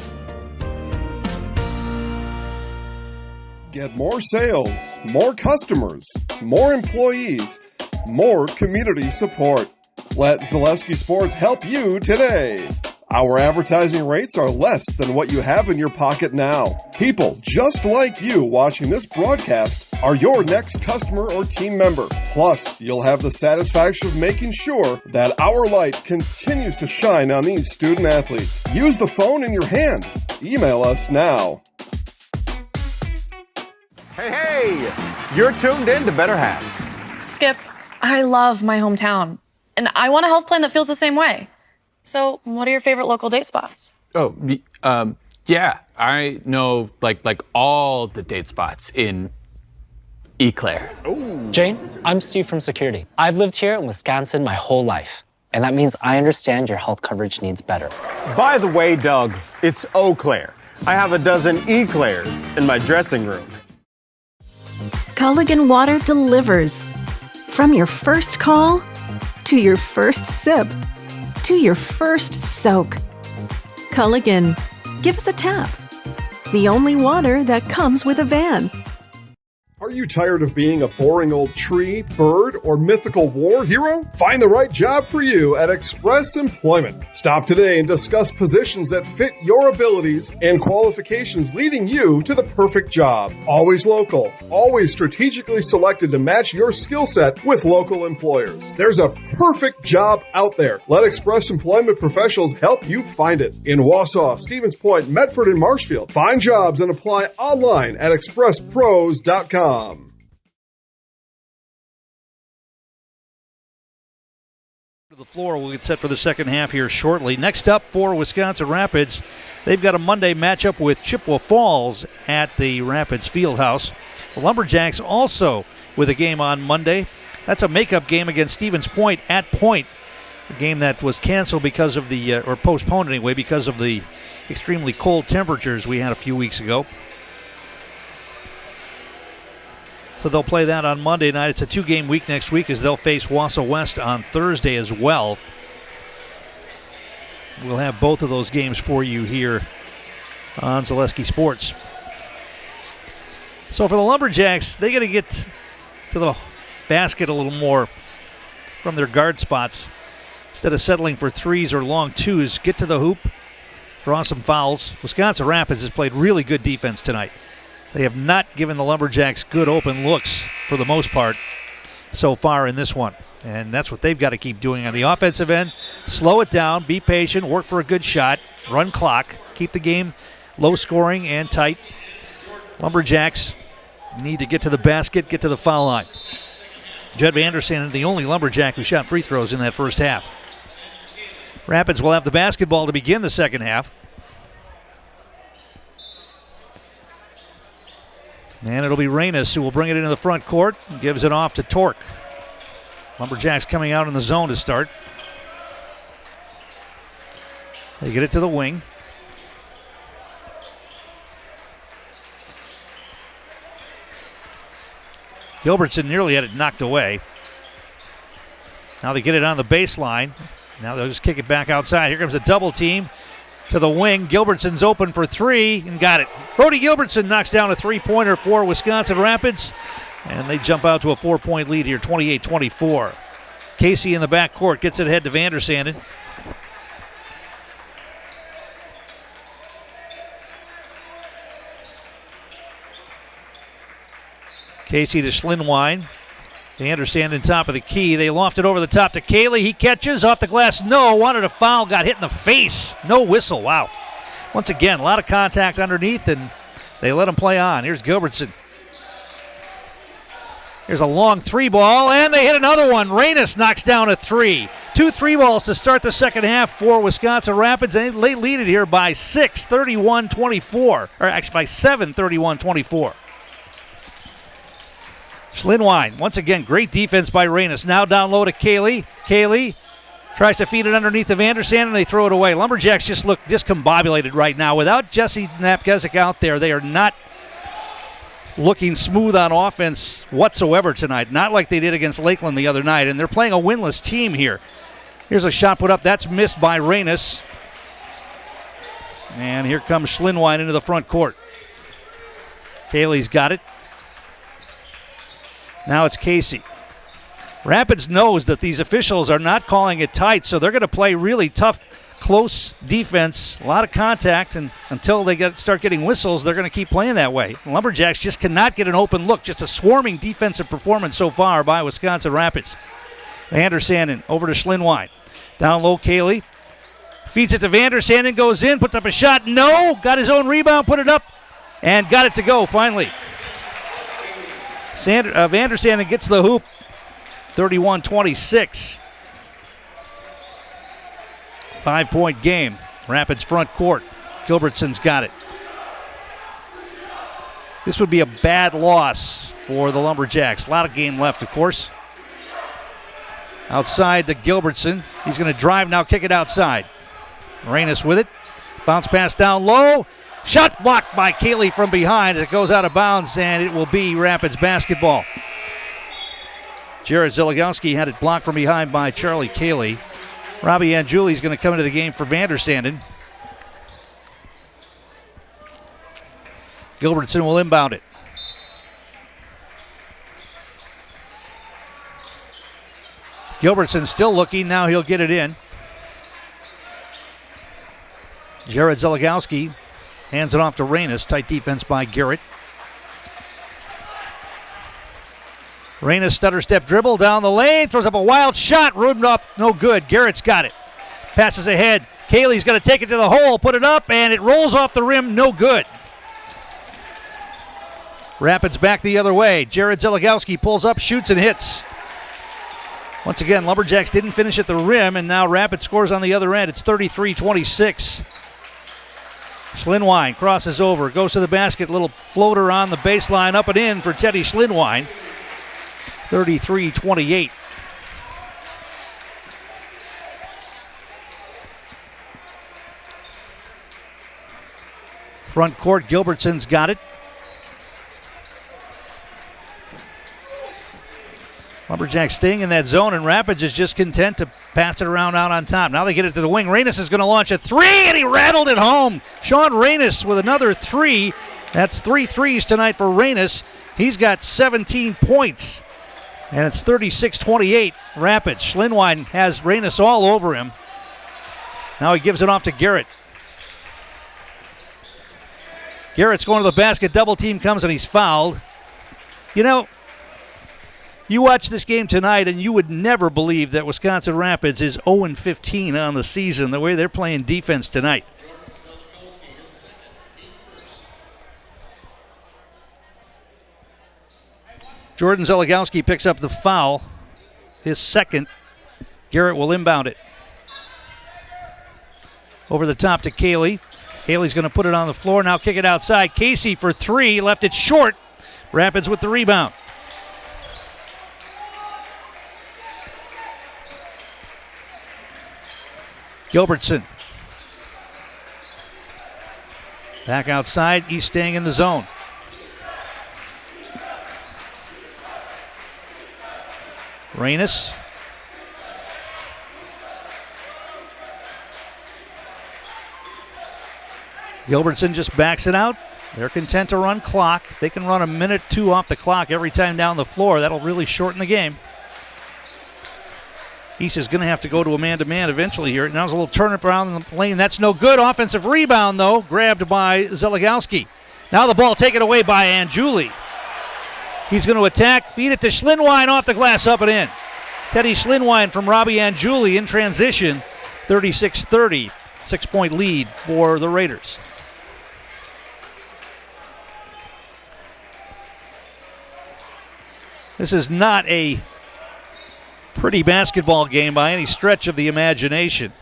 Get more sales, more customers, more employees, more community support. Let Zaleski Sports help you today. Our advertising rates are less than what you have in your pocket now. People just like you watching this broadcast are your next customer or team member. Plus, you'll have the satisfaction of making sure that our light continues to shine on these student athletes. Use the phone in your hand. Email us now. Hey, you're tuned in to Better Halves. Skip, I love my hometown, and I want a health plan that feels the same way. So, what are your favorite local date spots? Oh, yeah, I know like all the date spots in Eau Claire. Ooh. Jane, I'm Steve from Security. I've lived here in Wisconsin my whole life, and that means I understand your health coverage needs better. By the way, Doug, it's Eau Claire. I have a dozen Eclairs in my dressing room. Culligan Water delivers. From your first call, to your first sip, to your first soak. Culligan, give us a tap. The only water that comes with a van. Are you tired of being a boring old tree, bird, or mythical war hero? Find the right job for you at Express Employment. Stop today and discuss positions that fit your abilities and qualifications, leading you to the perfect job. Always local, always strategically selected to match your skill set with local employers. There's a perfect job out there. Let Express Employment professionals help you find it. In Wausau, Stevens Point, Medford, and Marshfield. Find jobs and apply online at expresspros.com. The floor will get set for the second half here shortly. Next up for Wisconsin Rapids, they've got a Monday matchup with Chippewa Falls at the Rapids Fieldhouse. The Lumberjacks also with a game on Monday. That's a makeup game against Stevens Point at Point, a game that was canceled because of the, or postponed anyway, because of the extremely cold temperatures we had a few weeks ago. So they'll play that on Monday night. It's a 2-game week next week as they'll face Wausau West on Thursday as well. We'll have both of those games for you here on Zaleski Sports. So for the Lumberjacks, they got to get to the basket a little more from their guard spots. Instead of settling for threes or long twos, get to the hoop, draw some fouls. Wisconsin Rapids has played really good defense tonight. They have not given the Lumberjacks good open looks for the most part so far in this one. And that's what they've got to keep doing on the offensive end. Slow it down, be patient, work for a good shot, run clock, keep the game low scoring and tight. Lumberjacks need to get to the basket, get to the foul line. Judd Vanderson, the only Lumberjack who shot free throws in that first half. Rapids will have the basketball to begin the second half. And it'll be Reynes who will bring it into the front court and gives it off to Torque. Lumberjacks coming out in the zone to start. They get it to the wing. Gilbertson nearly had it knocked away. Now they get it on the baseline. Now they'll just kick it back outside. Here comes a double team to the wing. Gilbertson's open for three and got it. Brody Gilbertson knocks down a three-pointer for Wisconsin Rapids, and they jump out to a 4-point lead here, 28-24. Casey in the backcourt gets it ahead to Vandersanden. Casey to Schlinwine. Vandersanden top of the key. They loft it over the top to Cayley. He catches off the glass. No, wanted a foul. Got hit in the face. No whistle. Wow. Once again, a lot of contact underneath, and they let him play on. Here's Gilbertson. Here's a long three ball, and they hit another one. Reynes knocks down a three. 2 3 balls to start the second half for Wisconsin Rapids. And they lead it here by 6, 31-24. Or actually by 7, 31-24. Schlinwine, once again, great defense by Reynes. Now down low to Cayley. Cayley tries to feed it underneath the Vandersanden, and they throw it away. Lumberjacks just look discombobulated right now. Without Jesse Napkezik out there, they are not looking smooth on offense whatsoever tonight. Not like they did against Lakeland the other night, and they're playing a winless team here. Here's a shot put up. That's missed by Reynes. And here comes Schlinwine into the front court. Cayley's got it. Now it's Casey. Rapids knows that these officials are not calling it tight, so they're going to play really tough, close defense, a lot of contact, and until they start getting whistles, they're going to keep playing that way. Lumberjacks just cannot get an open look. Just a swarming defensive performance so far by Wisconsin Rapids. Vandersanden over to Schlinwine. Down low, Cayley. Feeds it to Vandersanden, goes in, puts up a shot. No! Got his own rebound, put it up, and got it to go finally. Vandersanden gets the hoop, 31-26. 5-point game. Rapids front court. Gilbertson's got it. This would be a bad loss for the Lumberjacks. A lot of game left, of course. Outside to Gilbertson. He's going to drive now, kick it outside. Reynes with it. Bounce pass down low. Shot blocked by Cayley from behind. It goes out of bounds, and it will be Rapids basketball. Jared Zilagowski had it blocked from behind by Charlie Cayley. Robbie Angiuli's going to come into the game for Vandersanden. Gilbertson will inbound it. Gilbertson still looking. Now he'll get it in. Jared Zeligowski hands it off to Reynes. Tight defense by Garrett. Reynes stutter step dribble down the lane. Throws up a wild shot. Roomed up. No good. Garrett's got it. Passes ahead. Cayley's going to take it to the hole. Put it up, and it rolls off the rim. No good. Rapids back the other way. Jared Zeligowski pulls up, shoots, and hits. Once again, Lumberjacks didn't finish at the rim, and now Rapids scores on the other end. It's 33-26. Schlinwine crosses over, goes to the basket. Little floater on the baseline, up and in for Teddy Schlinwine. 33-28. Front court, Gilbertson's got it. Lumberjacks staying in that zone, and Rapids is just content to pass it around out on top. Now they get it to the wing. Reynes is going to launch a three, and he rattled it home. Sean Reynes with another three. That's 3 threes tonight for Reynes. He's got 17 points, and it's 36-28 Rapids. Schlinwine has Reynes all over him. Now he gives it off to Garrett. Garrett's going to the basket. Double team comes, and he's fouled. You know, you watch this game tonight, and you would never believe that Wisconsin Rapids is 0-15 on the season, the way they're playing defense tonight. Jordan Zeligowski picks up the foul, his second. Garrett will inbound it. Over the top to Cayley. Cayley's going to put it on the floor, now kick it outside. Casey for three, left it short. Rapids with the rebound. Gilbertson. Back outside, East staying in the zone. Reynes. Gilbertson just backs it out. They're content to run clock. They can run a minute, 2 off the clock every time down the floor. That'll really shorten the game. East is going to have to go to a man-to-man eventually here. Now there's a little turn around in the lane. That's no good. Offensive rebound, though, grabbed by Zeligowski. Now the ball taken away by Anjuli. He's going to attack, feed it to Schlinwine, off the glass, up and in. Teddy Schlinwine from Robbie Anjuli in transition, 36-30. 6-point lead for the Raiders. This is not a pretty basketball game by any stretch of the imagination.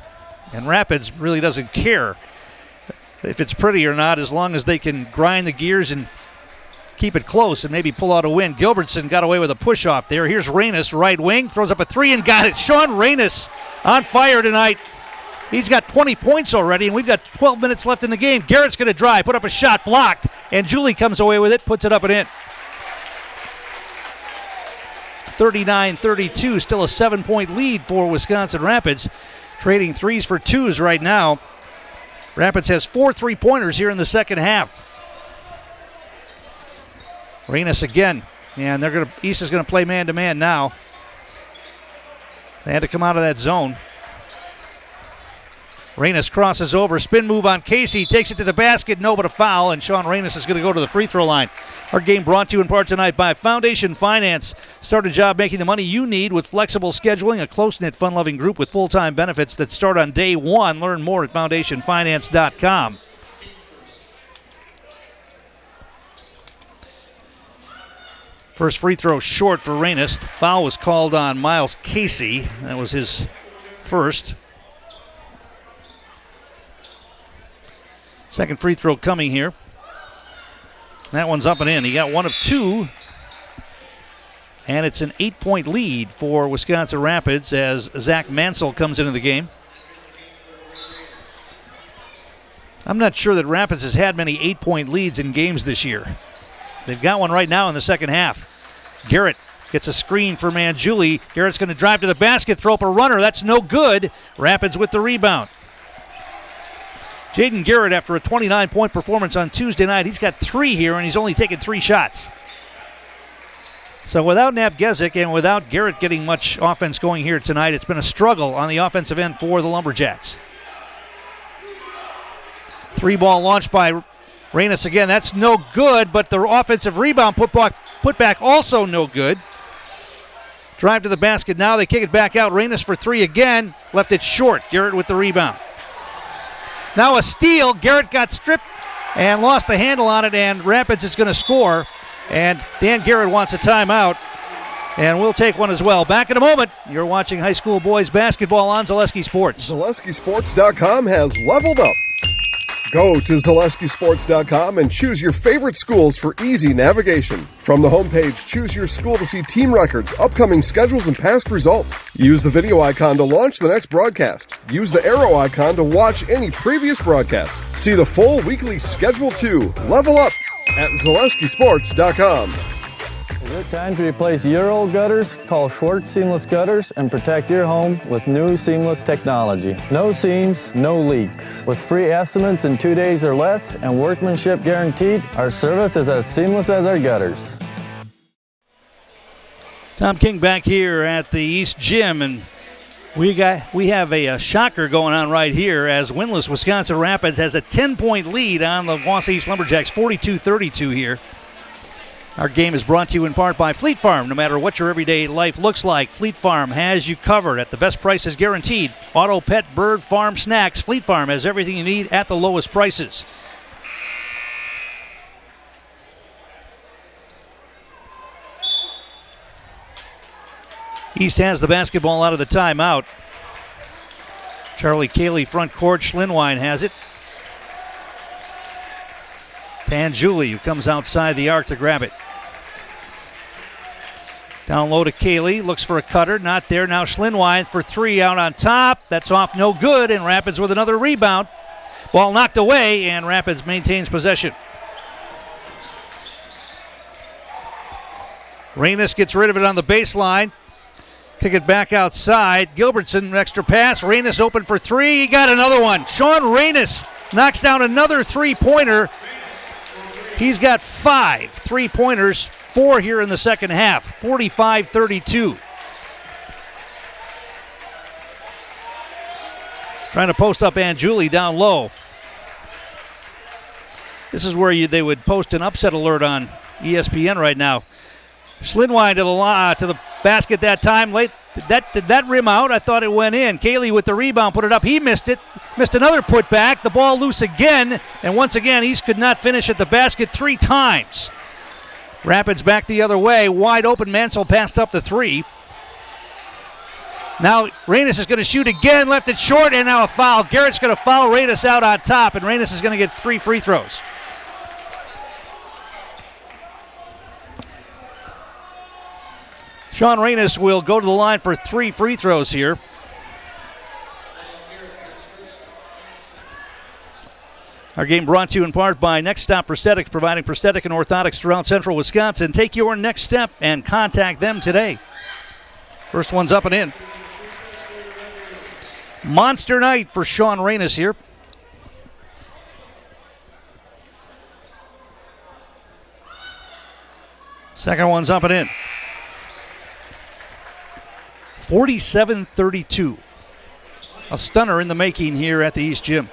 And Rapids really doesn't care if it's pretty or not, as long as they can grind the gears and keep it close and maybe pull out a win. Gilbertson got away with a push-off there. Here's Reynes, right wing, throws up a three and got it. Sean Reynes on fire tonight. He's got 20 points already, and we've got 12 minutes left in the game. Garrett's going to drive, put up a shot, blocked, and Julie comes away with it, puts it up and in. 39-32, still a 7-point lead for Wisconsin Rapids. Trading threes for twos right now. Rapids has 4 3-pointers here in the second half. Reynes again, and East is going to play man-to-man now. They had to come out of that zone. Reynes crosses over, spin move on Casey, takes it to the basket, no but a foul, and Sean Reynes is going to go to the free throw line. Our game brought to you in part tonight by Foundation Finance. Start a job making the money you need with flexible scheduling, a close-knit, fun-loving group with full-time benefits that start on day one. Learn more at foundationfinance.com. First free throw short for Reynes. Foul was called on Miles Casey. That was his first. Second free throw coming here. That one's up and in. He got one of two. And it's an 8-point lead for Wisconsin Rapids as Zach Mansell comes into the game. I'm not sure that Rapids has had many 8-point leads in games this year. They've got one right now in the second half. Garrett gets a screen for Manjuli. Garrett's going to drive to the basket, throw up a runner. That's no good. Rapids with the rebound. Jaden Garrett, after a 29-point performance on Tuesday night, he's got 3 here, and he's only taken 3 shots. So without Napgezik and without Garrett getting much offense going here tonight, it's been a struggle on the offensive end for the Lumberjacks. 3-ball launch by Reynes again. That's no good, but the offensive rebound putback also no good. Drive to the basket now. They kick it back out. Reynes for three again. Left it short. Garrett with the rebound. Now a steal. Garrett got stripped and lost the handle on it, and Rapids is going to score. And Dan Garrett wants a timeout, and we'll take one as well. Back in a moment. You're watching high school boys basketball on Zaleski Sports. ZaleskiSports.com has leveled up. Go to ZaleskiSports.com and choose your favorite schools for easy navigation. From the homepage, choose your school to see team records, upcoming schedules, and past results. Use the video icon to launch the next broadcast. Use the arrow icon to watch any previous broadcast. See the full weekly schedule too. Level up at ZaleskiSports.com. Is it time to replace your old gutters? Call Schwartz Seamless Gutters and protect your home with new seamless technology. No seams, no leaks. With free estimates in 2 days or less and workmanship guaranteed, our service is as seamless as our gutters. Tom King back here at the East Gym, and we have a shocker going on right here as winless Wisconsin Rapids has a 10-point lead on the Wausau East Lumberjacks, 42-32 here. Our game is brought to you in part by Fleet Farm. No matter what your everyday life looks like, Fleet Farm has you covered at the best prices guaranteed. Auto, pet, bird, farm, snacks. Fleet Farm has everything you need at the lowest prices. East has the basketball out of the timeout. Charlie Cayley front court. Schlinwine has it. Tanjuli, who comes outside the arc to grab it. Down low to Cayley, looks for a cutter, not there. Now Schlinwine for three out on top. That's off, no good, and Rapids with another rebound. Ball knocked away, and Rapids maintains possession. Reynes gets rid of it on the baseline. Kick it back outside. Gilbertson, extra pass. Reynes open for three. He got another one. Sean Reynes knocks down another three-pointer. He's got 5 3-pointers, 4 here in the second half, 45-32. Trying to post up Anjuli down low. This is where they would post an upset alert on ESPN right now. Schlinwine to the basket that time. Late. Did that rim out? I thought it went in. Cayley with the rebound, put it up. He missed it. Missed another putback. The ball loose again. And once again, East could not finish at the basket 3 times. Rapids back the other way. Wide open. Mansell passed up the 3. Now Reynes is going to shoot again. Left it short, and now a foul. Garrett's going to foul Reynes out on top, and Reynes is going to get 3 free throws. Sean Reynes will go to the line for 3 free throws here. Our game brought to you in part by Next Stop Prosthetics, providing prosthetic and orthotics throughout central Wisconsin. Take your next step and contact them today. First one's up and in. Monster night for Sean Reynes here. Second one's up and in. 47-32. A stunner in the making here at the East Gym.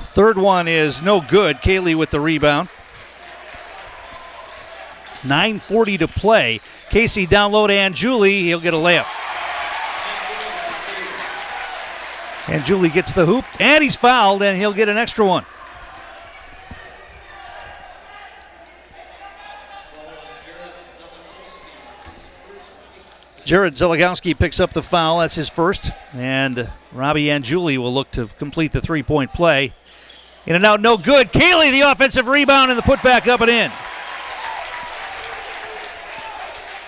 Third one is no good. Cayley with the rebound. 9:40 to play. Casey down low to Anjuli. He'll get a layup. Anjuli gets the hoop, and he's fouled, and he'll get an extra one. Jared Zelegowski picks up the foul. That's his first. And Robbie Anjuli will look to complete the three-point play. In and out, no good. Cayley, the offensive rebound, and the putback up and in.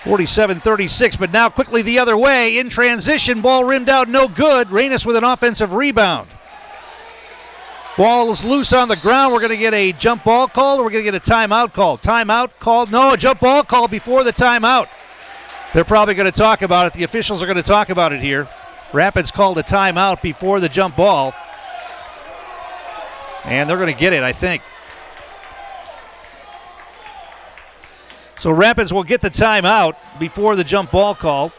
47-36, but now quickly the other way. In transition, ball rimmed out, no good. Reynes with an offensive rebound. Ball is loose on the ground. We're going to get a jump ball called, or we're going to get a timeout called. Timeout called. No, a jump ball called before the timeout. They're probably going to talk about it. The officials are going to talk about it here. Rapids called a timeout before the jump ball. And they're going to get it, I think. So Rapids will get the timeout before the jump ball call.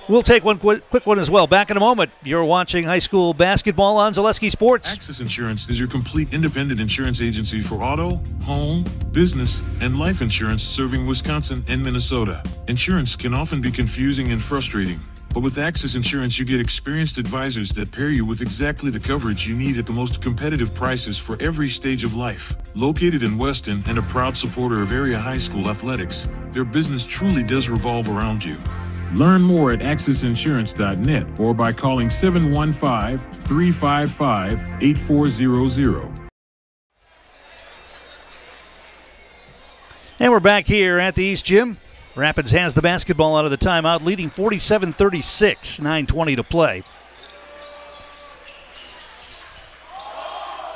We'll take one quick one as well. Back in a moment. You're watching high school basketball on Zaleski Sports. Access Insurance is your complete independent insurance agency for auto, home, business, and life insurance serving Wisconsin and Minnesota. Insurance can often be confusing and frustrating, but with Access Insurance you get experienced advisors that pair you with exactly the coverage you need at the most competitive prices for every stage of life. Located in Weston and a proud supporter of area high school athletics, their business truly does revolve around you. Learn more at accessinsurance.net or by calling 715-355-8400. And we're back here at the East Gym. Rapids has the basketball out of the timeout, leading 47-36, 9:20 to play.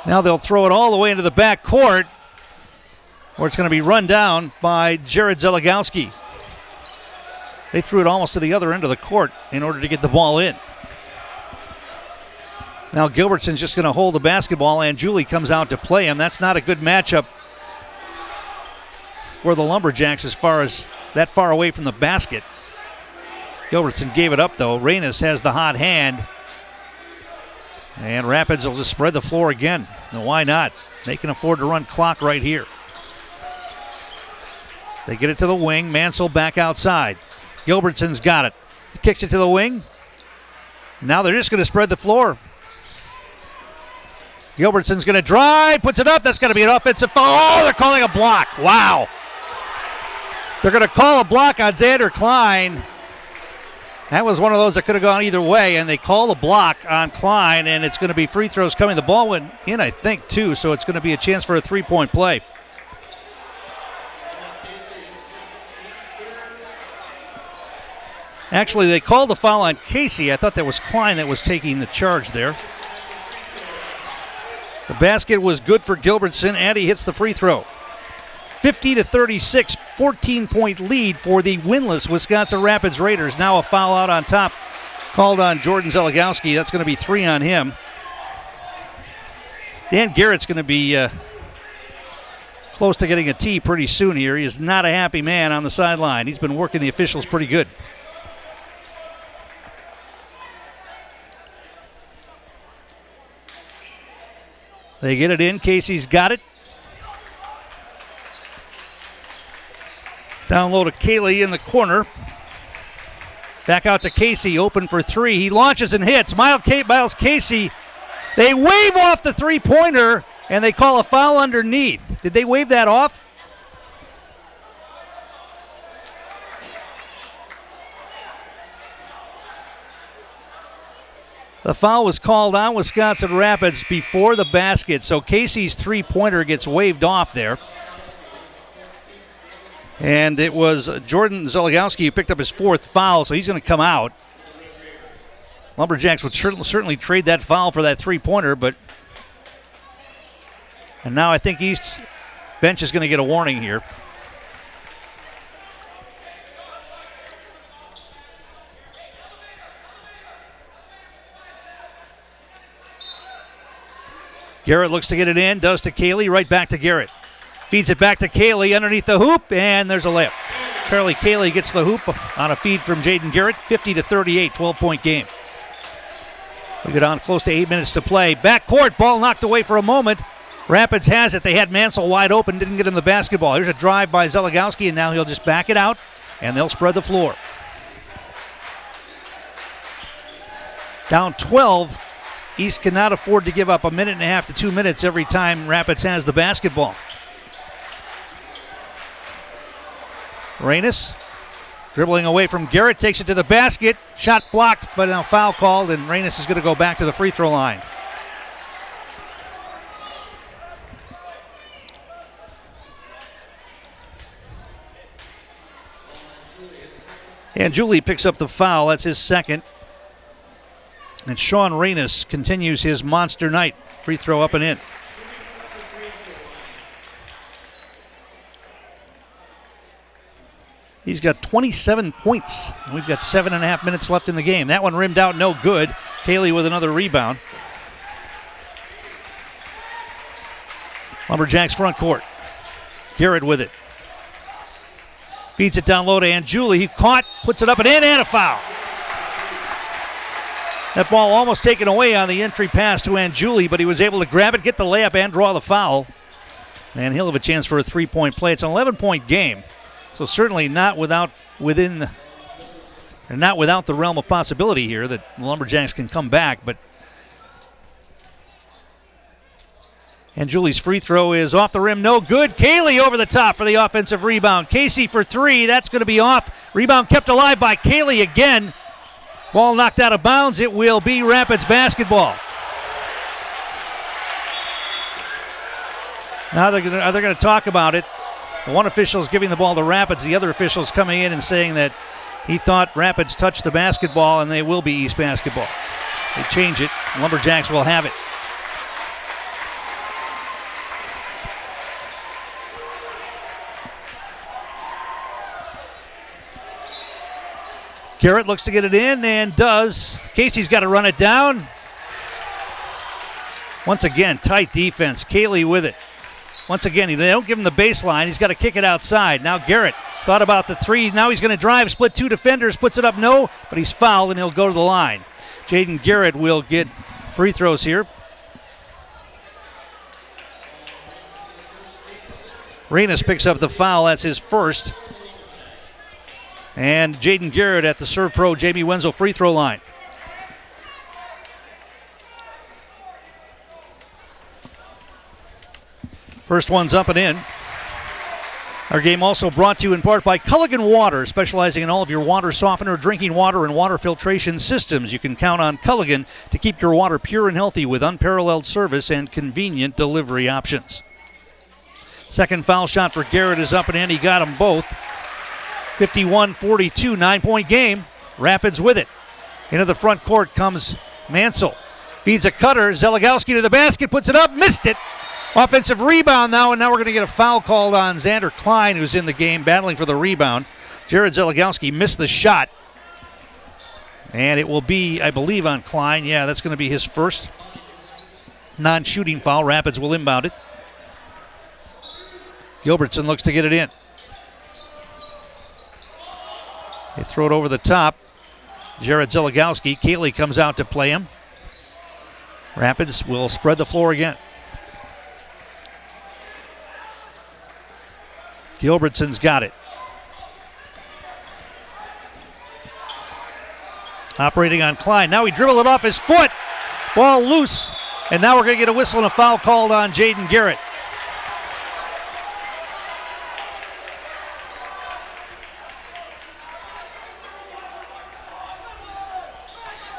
Now they'll throw it all the way into the back court, where it's going to be run down by Jared Zeligowski. They threw it almost to the other end of the court in order to get the ball in. Now Gilbertson's just going to hold the basketball, and Julie comes out to play him. That's not a good matchup for the Lumberjacks as far as that far away from the basket. Gilbertson gave it up, though. Reynes has the hot hand. And Rapids will just spread the floor again. Now, why not? They can afford to run clock right here. They get it to the wing. Mansell back outside. Gilbertson's got it. He kicks it to the wing. Now they're just going to spread the floor. Gilbertson's going to drive, puts it up. That's going to be an offensive foul. Oh, they're calling a block. Wow. They're going to call a block on Xander Klein. That was one of those that could have gone either way, and they call a block on Klein, and it's going to be free throws coming. The ball went in, I think, too, so it's going to be a chance for a three-point play. Actually, they called the foul on Casey. I thought that was Klein that was taking the charge there. The basket was good for Gilbertson, and he hits the free throw. 50-36, 14-point lead for the winless Wisconsin Rapids Raiders. Now a foul out on top called on Jordan Zeligowski. That's going to be 3 on him. Dan Garrett's going to be close to getting a tee pretty soon here. He is not a happy man on the sideline. He's been working the officials pretty good. They get it in. Casey's got it. Down low to Cayley in the corner. Back out to Casey, open for three. He launches and hits. Miles Casey, they wave off the three-pointer, and they call a foul underneath. Did they wave that off? The foul was called on Wisconsin Rapids before the basket, so Casey's three-pointer gets waved off there. And it was Jordan Zeligowski who picked up his 4th foul, so he's going to come out. Lumberjacks would certainly trade that foul for that three-pointer, but... And now I think East bench is going to get a warning here. Garrett looks to get it in, does to Cayley, right back to Garrett. Feeds it back to Cayley underneath the hoop, and there's a layup. Charlie Cayley gets the hoop on a feed from Jaden Garrett, 50-38, 12-point game. We go down close to 8 minutes to play. Backcourt, ball knocked away for a moment. Rapids has it. They had Mansell wide open, didn't get him the basketball. Here's a drive by Zeligowski, and now he'll just back it out, and they'll spread the floor. Down 12. East cannot afford to give up 1.5 to 2 minutes every time Rapids has the basketball. Reynes dribbling away from Garrett, takes it to the basket. Shot blocked, but now foul called, and Reynes is going to go back to the free throw line. And Julie picks up the foul. That's his second. And Sean Reynes continues his monster night. Free throw up and in. He's got 27 points. And we've got 7.5 minutes left in the game. That one rimmed out no good. Cayley with another rebound. Lumberjacks front court. Garrett with it. Feeds it down low to Anjuli. He caught, puts it up and in, and a foul. That ball almost taken away on the entry pass to Anjuli, but he was able to grab it, get the layup, and draw the foul. And he'll have a chance for a 3-point play. It's an 11-point game, so certainly not without the realm of possibility here that the Lumberjacks can come back. But Anjuli's free throw is off the rim, no good. Cayley over the top for the offensive rebound. Casey for three, that's going to be off. Rebound kept alive by Cayley again. Ball knocked out of bounds. It will be Rapids basketball. Now they're going to talk about it. One official is giving the ball to Rapids. The other official is coming in and saying that he thought Rapids touched the basketball, and they will be East basketball. They change it. Lumberjacks will have it. Garrett looks to get it in and does. Casey's got to run it down. Once again, tight defense. Cayley with it. Once again, they don't give him the baseline. He's got to kick it outside. Now Garrett thought about the three. Now he's going to drive, split two defenders, puts it up, no, but he's fouled and he'll go to the line. Jaden Garrett will get free throws here. Renas picks up the foul. That's his first. And Jaden Garrett at the serve pro Jamie Wenzel free throw line. First one's up and in. Our game also brought to you in part by Culligan Water, specializing in all of your water softener, drinking water, and water filtration systems. You can count on Culligan to keep your water pure and healthy with unparalleled service and convenient delivery options. Second foul shot for Garrett is up and in. He got them both. 51-42, 9-point game. Rapids with it. Into the front court comes Mansell. Feeds a cutter. Zeligowski to the basket, puts it up, missed it. Offensive rebound now, and now we're going to get a foul called on Xander Klein, who's in the game battling for the rebound. Jared Zeligowski missed the shot. And it will be, I believe, on Klein. Yeah, that's going to be his first non-shooting foul. Rapids will inbound it. Gilbertson looks to get it in. They throw it over the top. Jared Zeligowski. Cayley comes out to play him. Rapids will spread the floor again. Gilbertson's got it. Operating on Klein. Now he dribbled it off his foot. Ball loose. And now we're going to get a whistle and a foul called on Jaden Garrett.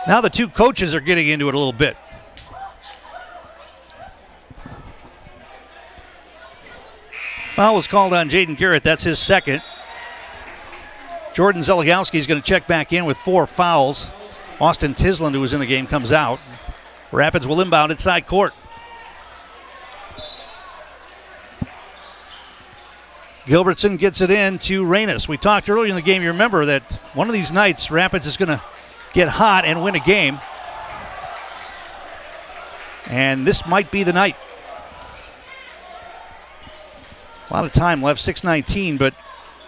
Now the two coaches are getting into it a little bit. Foul was called on Jaden Garrett. That's his second. Jordan Zeligowski is going to check back in with 4 fouls. Austin Tisland, who was in the game, comes out. Rapids will inbound at side court. Gilbertson gets it in to Renas. We talked earlier in the game, you remember that one of these nights Rapids is going to get hot and win a game. And this might be the night. A lot of time left, 6:19, but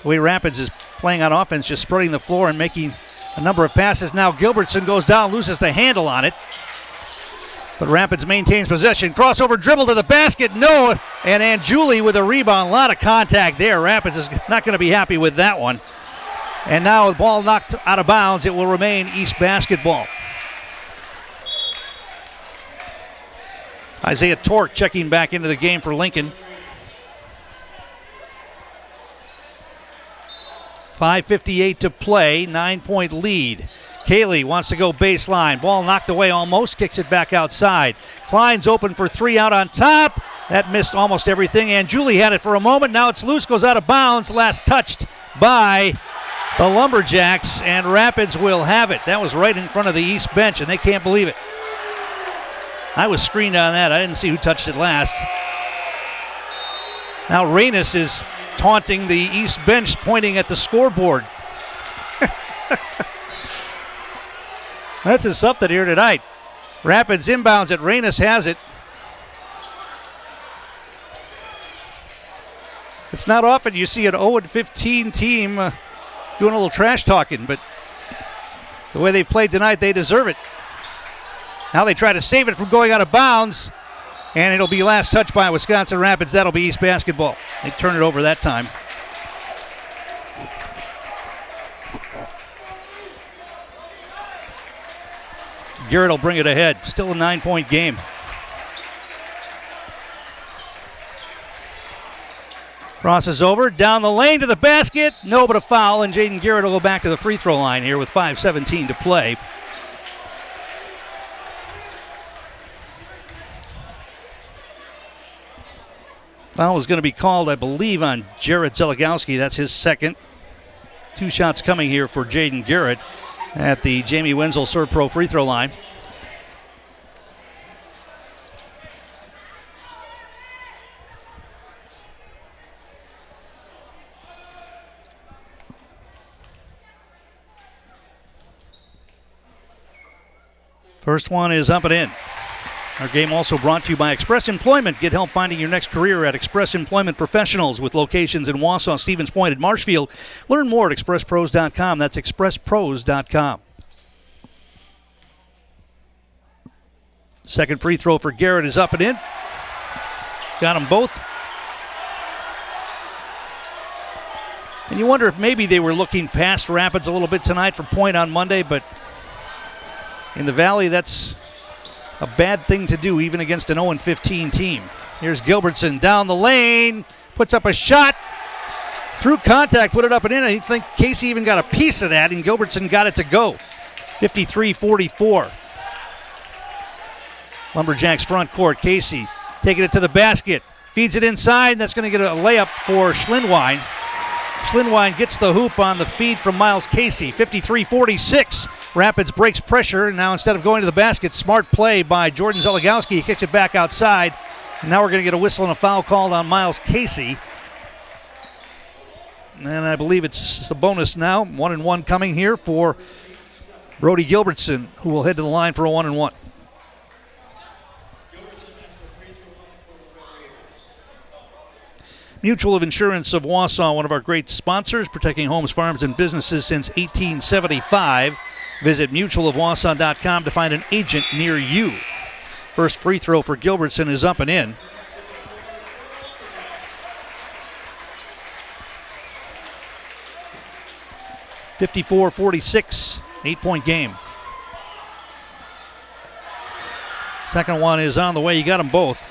the way Rapids is playing on offense, just spreading the floor and making a number of passes. Now Gilbertson goes down, loses the handle on it. But Rapids maintains possession. Crossover dribble to the basket, no. And Anjuli with a rebound. A lot of contact there. Rapids is not going to be happy with that one. And now the ball knocked out of bounds. It will remain East basketball. Isaiah Tork checking back into the game for Lincoln. 5:58 to play, 9-point lead. Cayley wants to go baseline. Ball knocked away almost, kicks it back outside. Klein's open for 3 out on top. That missed almost everything. Anjuli had it for a moment. Now it's loose, goes out of bounds. Last touched by the Lumberjacks, and Rapids will have it. That was right in front of the East bench, and they can't believe it. I was screened on that. I didn't see who touched it last. Now Renas is taunting the East bench, pointing at the scoreboard. That's just something here tonight. Rapids inbounds it. Reynes has it. It's not often you see an 0-15 team doing a little trash talking, but the way they've played tonight, they deserve it. Now they try to save it from going out of bounds, and it'll be last touch by Wisconsin Rapids. That'll be East basketball. They turn it over that time. Garrett will bring it ahead. Still a 9-point game. Crosses over, down the lane to the basket. No, but a foul, and Jaden Garrett will go back to the free throw line here with 5:17 to play. Foul is going to be called, I believe, on Jared Zeligowski. That's his second. 2 shots coming here for Jaden Garrett at the Jamie Wenzel Serve Pro free throw line. First one is up and in. Our game also brought to you by Express Employment. Get help finding your next career at Express Employment Professionals with locations in Wausau, Stevens Point, and Marshfield. Learn more at expresspros.com. That's expresspros.com. Second free throw for Garrett is up and in. Got them both. And you wonder if maybe they were looking past Rapids a little bit tonight for point on Monday, but in the Valley, that's a bad thing to do, even against an 0-15 team. Here's Gilbertson down the lane, puts up a shot. Through contact, put it up and in. I think Casey even got a piece of that, and Gilbertson got it to go. 53-44. Lumberjacks front court. Casey taking it to the basket. Feeds it inside, and that's going to get a layup for Schlindwein. Schlindwein gets the hoop on the feed from Miles Casey. 53-46. Rapids breaks pressure. Now instead of going to the basket, smart play by Jordan Zeligowski. He kicks it back outside. And now we're going to get a whistle and a foul called on Miles Casey. And I believe it's the bonus now. 1-1 coming here for Brody Gilbertson, who will head to the line for a 1-1. Mutual of Insurance of Wausau, one of our great sponsors, protecting homes, farms, and businesses since 1875. Visit mutualofwausau.com to find an agent near you. First free throw for Gilbertson is up and in. (54-46), 8-point game. Second one is on the way. You got them both.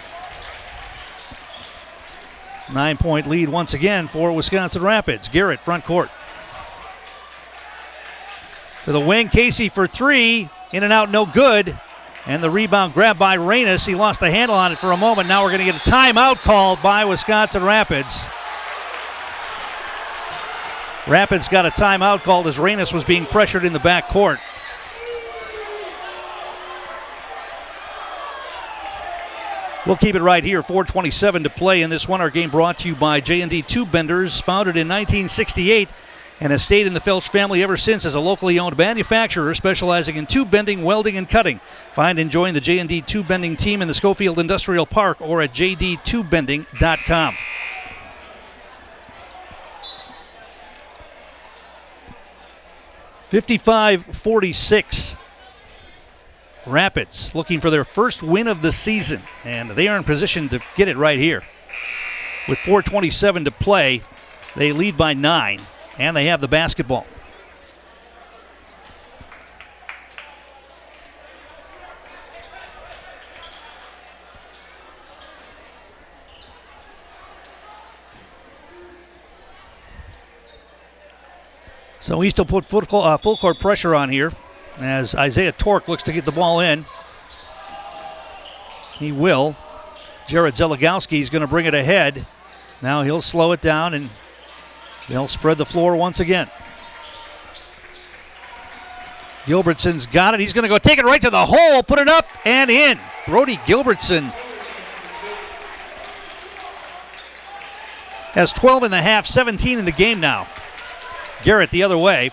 9-point lead once again for Wisconsin Rapids. Garrett, front court. To the wing, Casey for 3. In and out, no good. And the rebound grabbed by Reynes. He lost the handle on it for a moment. Now we're going to get a timeout called by Wisconsin Rapids. Rapids got a timeout called as Reynes was being pressured in the back court. We'll keep it right here. 4:27 to play in this one. Our game brought to you by J&D Tube Benders, founded in 1968 and has stayed in the Felch family ever since as a locally owned manufacturer specializing in tube bending, welding, and cutting. Find and join the J&D Tube Bending team in the Schofield Industrial Park or at jdtubebending.com. (55-46). Rapids looking for their first win of the season, and they are in position to get it right here. With 4:27 to play, they lead by 9, and they have the basketball. So East will put full court pressure on here as Isaiah Tork looks to get the ball in. He will. Jared Zeligowski is going to bring it ahead. Now he'll slow it down and they'll spread the floor once again. Gilbertson's got it. He's going to go take it right to the hole, put it up and in. Brody Gilbertson has 12 in the half, 17 in the game now. Garrett the other way.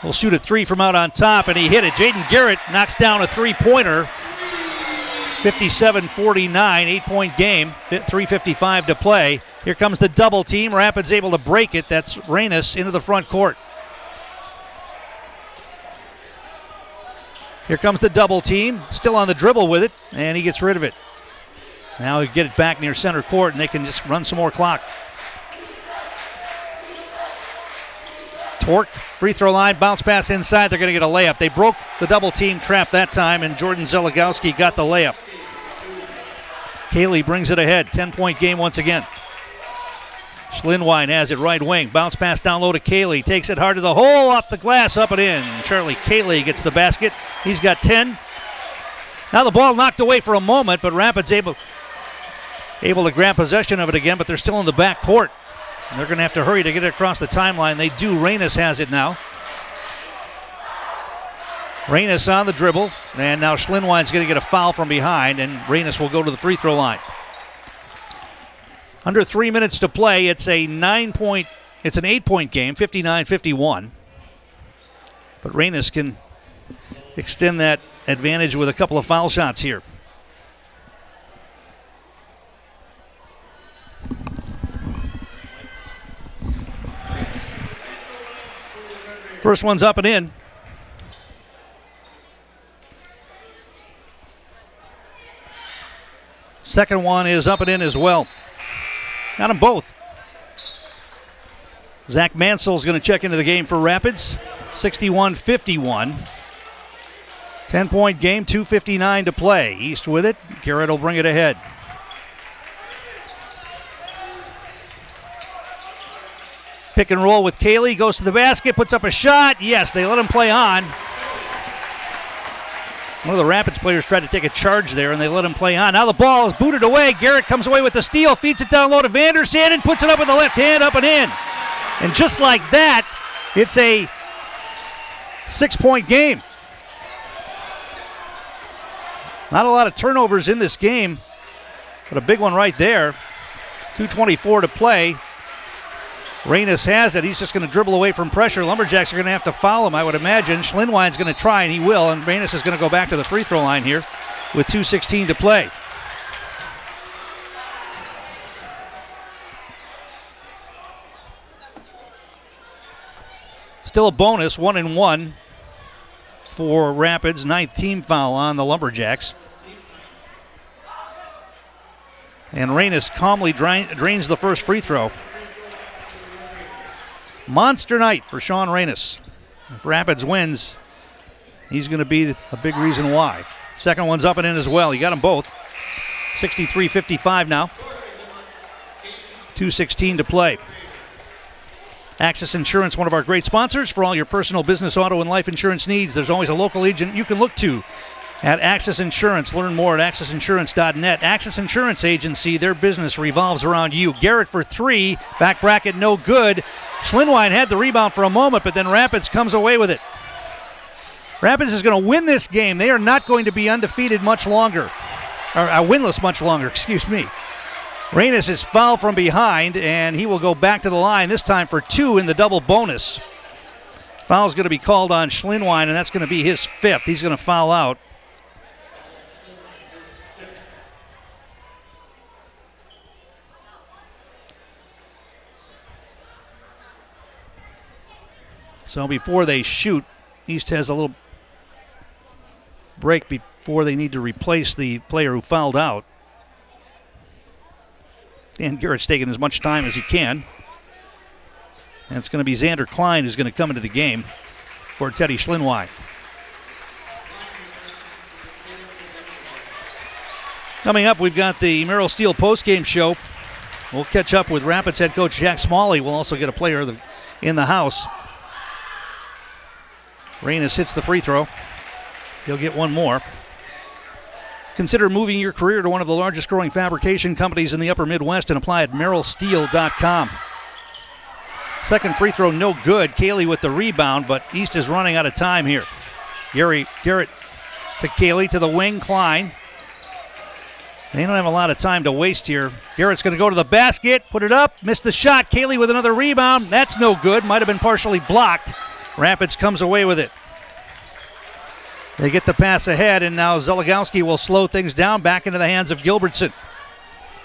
will shoot a three from out on top, and he hit it. Jaden Garrett knocks down a three-pointer. 57-49, 8-point game, 3:55 to play. Here comes the double team. Rapids able to break it. That's Reynes into the front court. Here comes the double team, still on the dribble with it, and he gets rid of it. Now he get it back near center court, and they can just run some more clock. Torque, free throw line, bounce pass inside. They're going to get a layup. They broke the double team trap that time, and Jordan Zeligowski got the layup. Cayley brings it ahead. 10-point game once again. Schlinwine has it right wing. Bounce pass down low to Cayley. Takes it hard to the hole, off the glass, up and in. Charlie Cayley gets the basket. He's got 10. Now the ball knocked away for a moment, but Rapids able to grab possession of it again, but they're still in the back court. And they're going to have to hurry to get it across the timeline. They do. Reynes has it now. Reynes on the dribble, and now Schlinwine's going to get a foul from behind, and Reynes will go to the free throw line. Under 3 minutes to play, it's an 8-point game, 59-51. But Reynes can extend that advantage with a couple of foul shots here. First one's up and in. Second one is up and in as well. Got them both. Zach Mansell's going to check into the game for Rapids. 61-51. 10-point game, 2:59 to play. East with it. Garrett will bring it ahead. Pick and roll with Cayley. Goes to the basket, puts up a shot. Yes, they let him play on. One of the Rapids players tried to take a charge there, and they let him play on. Now the ball is booted away. Garrett comes away with the steal, feeds it down low to Vanderson, and puts it up with the left hand, up and in. And just like that, it's a 6-point game. Not a lot of turnovers in this game, but a big one right there. 2:24 to play. Reynes has it. He's just going to dribble away from pressure. Lumberjacks are going to have to foul him, I would imagine. Schlinwine's going to try, and he will. And Reynes is going to go back to the free throw line here with 2:16 to play. Still a bonus, 1-1 for Rapids. 9th team foul on the Lumberjacks. And Reynes calmly drains the first free throw. Monster night for Sean Reynes. If Rapids wins, he's going to be a big reason why. Second one's up and in as well. He got them both. 63-55 now. 2:16 to play. Access Insurance, one of our great sponsors. For all your personal, business, auto, and life insurance needs, there's always a local agent you can look to at Access Insurance. Learn more at accessinsurance.net. Access Insurance Agency, their business revolves around you. Garrett for three. Back bracket, no good. Schlinwine had the rebound for a moment, but then Rapids comes away with it. Rapids is going to win this game. They are not going to be undefeated much longer. Or winless much longer, excuse me. Reynes is fouled from behind, and he will go back to the line, this time for 2 in the double bonus. Foul's going to be called on Schlinwine, and that's going to be his 5th. He's going to foul out. So before they shoot, East has a little break before they need to replace the player who fouled out. And Garrett's taking as much time as he can. And it's going to be Xander Klein who's going to come into the game for Teddy Schlinwine. Coming up, we've got the Merrill Steel postgame show. We'll catch up with Rapids head coach Jack Smalley. We'll also get a player in the house. Reynes hits the free throw. He'll get one more. Consider moving your career to one of the largest growing fabrication companies in the upper Midwest and apply at merrillsteel.com. Second free throw, no good. Cayley with the rebound, but East is running out of time here. Garrett to Cayley to the wing, Klein. They don't have a lot of time to waste here. Garrett's going to go to the basket, put it up, missed the shot. Cayley with another rebound. That's no good. Might have been partially blocked. Rapids comes away with it. They get the pass ahead, and now Zeligowski will slow things down back into the hands of Gilbertson.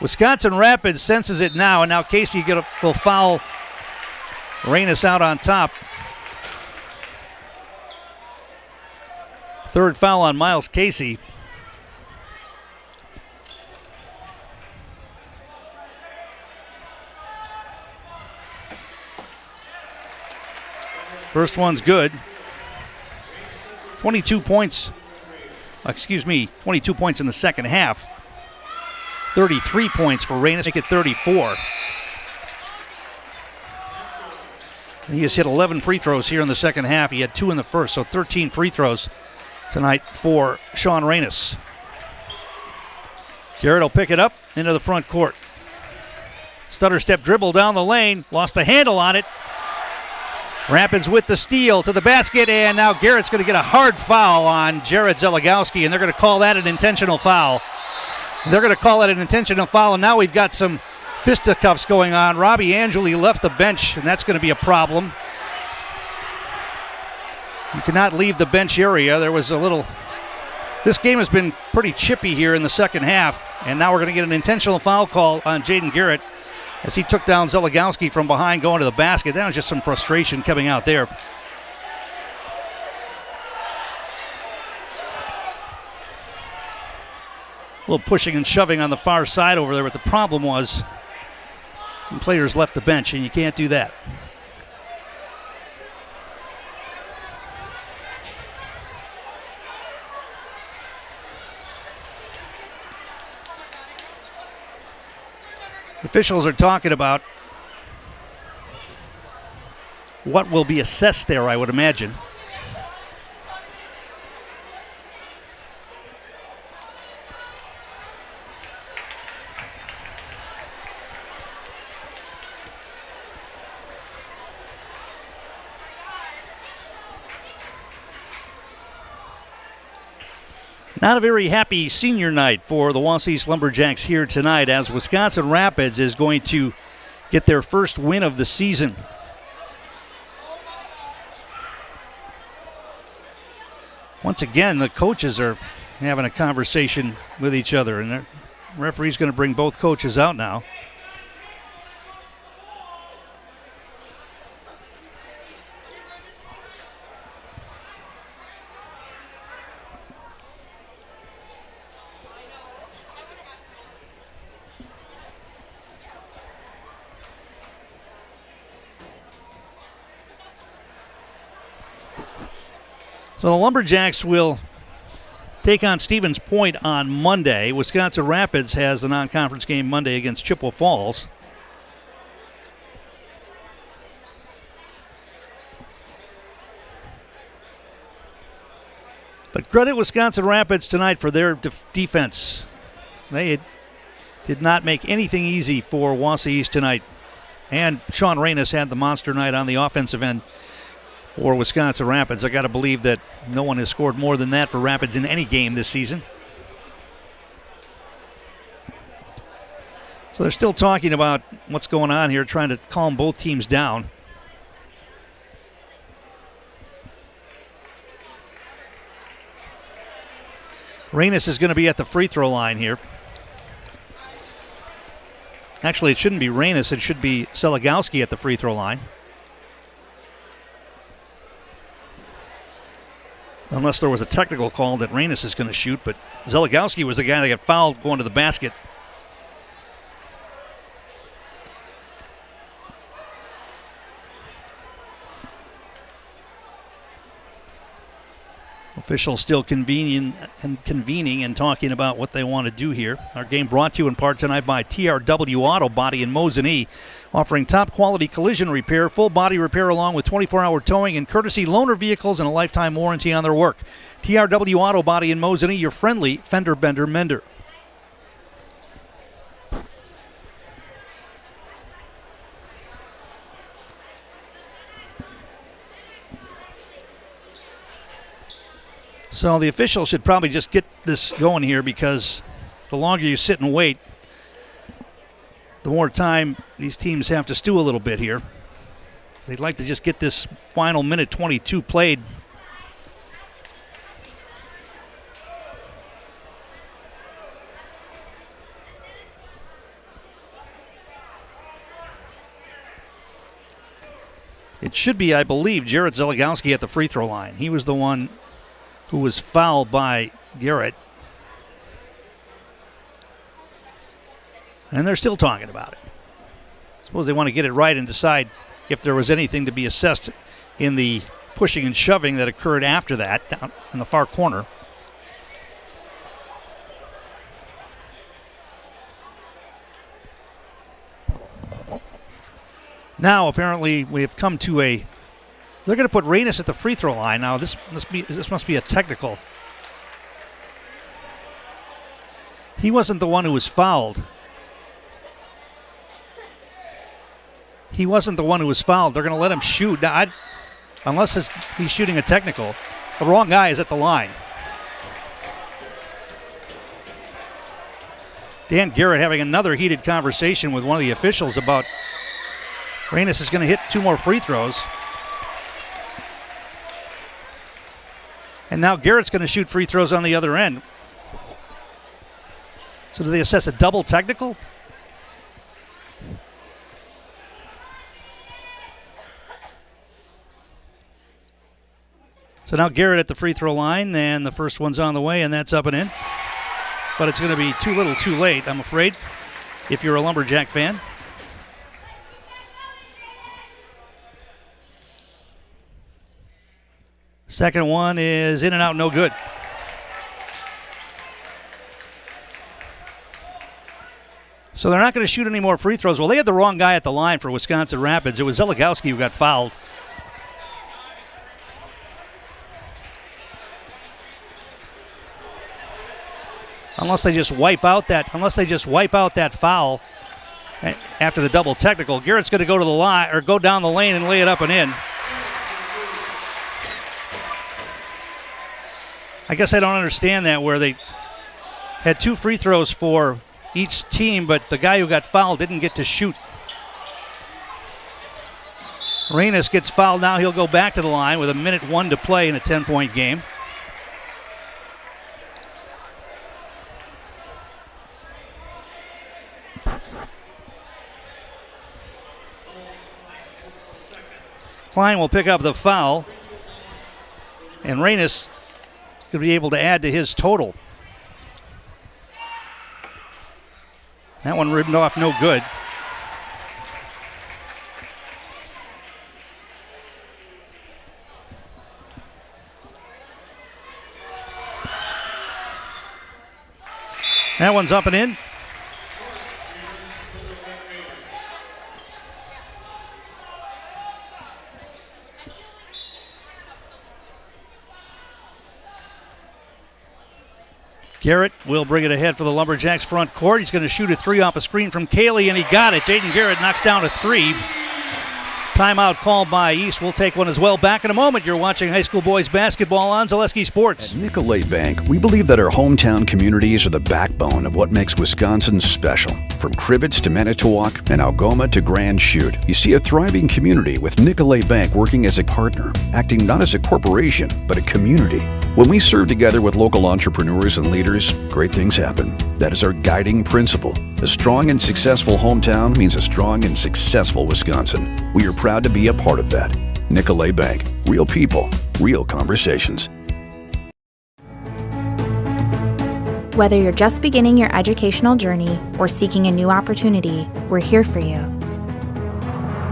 Wisconsin Rapids senses it now, and now Casey will foul Reynes out on top. Third foul on Miles Casey. First one's good. 22 points in the second half. 33 points for Reynes, make it 34. He has hit 11 free throws here in the second half. He had 2 in the first, so 13 free throws tonight for Sean Reynes. Garrett will pick it up into the front court. Stutter step dribble down the lane, lost the handle on it. Rapids with the steal to the basket, and now Garrett's going to get a hard foul on Jared Zeligowski, and they're going to call that an intentional foul. And now we've got some fisticuffs going on. Robbie Angeli left the bench, and that's going to be a problem. You cannot leave the bench area. This game has been pretty chippy here in the second half, and now we're going to get an intentional foul call on Jaden Garrett as he took down Zeligowski from behind going to the basket. That was just some frustration coming out there. A little pushing and shoving on the far side over there, but the problem was when players left the bench, and you can't do that. Officials are talking about what will be assessed there, I would imagine. Not a very happy senior night for the Wausau Lumberjacks here tonight, as Wisconsin Rapids is going to get their first win of the season. Once again, the coaches are having a conversation with each other, and the referee's going to bring both coaches out now. So the Lumberjacks will take on Stevens Point on Monday. Wisconsin Rapids has a non-conference game Monday against Chippewa Falls. But credit Wisconsin Rapids tonight for their defense. They did not make anything easy for Wausau East tonight. And Sean Reynes had the monster night on the offensive end for Wisconsin Rapids. I got to believe that no one has scored more than that for Rapids in any game this season. So they're still talking about what's going on here, trying to calm both teams down. Reynes is going to be at the free throw line here. Actually, it shouldn't be Reynes. It should be Zeligowski at the free throw line. Unless there was a technical call that Reynes is going to shoot, but Zeligowski was the guy that got fouled going to the basket. Officials still convening and talking about what they want to do here. Our game brought to you in part tonight by TRW Auto Body in Mosinee, offering top quality collision repair, full body repair along with 24-hour towing and courtesy loaner vehicles and a lifetime warranty on their work. TRW Auto Body in Mosinee, your friendly fender bender mender. So the officials should probably just get this going here, because the longer you sit and wait, the more time these teams have to stew a little bit here. They'd like to just get this final minute 22 played. It should be, I believe, Jared Zeligowski at the free throw line. He was the one who was fouled by Garrett. And they're still talking about it. Suppose they want to get it right and decide if there was anything to be assessed in the pushing and shoving that occurred after that down in the far corner. Now, apparently, we have come to a... They're going to put Reynes at the free throw line. Now, this must be a technical. He wasn't the one who was fouled. He wasn't the one who was fouled. They're going to let him shoot. Now, unless he's shooting a technical. The wrong guy is at the line. Dan Garrett having another heated conversation with one of the officials about Reynes is going to hit 2 more free throws. And now Garrett's going to shoot free throws on the other end. So do they assess a double technical? So now Garrett at the free throw line, and the first one's on the way, and that's up and in. But it's going to be too little too late, I'm afraid, if you're a Lumberjack fan. Second one is in and out, no good. So they're not going to shoot any more free throws. Well, they had the wrong guy at the line for Wisconsin Rapids. It was Zeligowski who got fouled. Unless they just wipe out that foul after the double technical, Garrett's going to go to the line or go down the lane and lay it up and in. I guess I don't understand that, where they had 2 free throws for each team, but the guy who got fouled didn't get to shoot. Reynes gets fouled now. He'll go back to the line with 1:01 to play in a 10-point game. Klein will pick up the foul, and Reynes could be able to add to his total. That one ribbed off, no good. That one's up and in. Garrett will bring it ahead for the Lumberjacks front court. He's going to shoot a 3 off a screen from Cayley, and he got it. Jaden Garrett knocks down a 3. Timeout called by East. We'll take one as well. Back in a moment. You're watching high school boys basketball on Zaleski Sports. At Nicolet Bank, we believe that our hometown communities are the backbone of what makes Wisconsin special. From Crivets to Manitowoc and Algoma to Grand Chute, you see a thriving community with Nicolet Bank working as a partner, acting not as a corporation, but a community. When we serve together with local entrepreneurs and leaders, great things happen. That is our guiding principle. A strong and successful hometown means a strong and successful Wisconsin. We are proud to be a part of that. Nicolet Bank. Real people, real conversations. Whether you're just beginning your educational journey or seeking a new opportunity, we're here for you.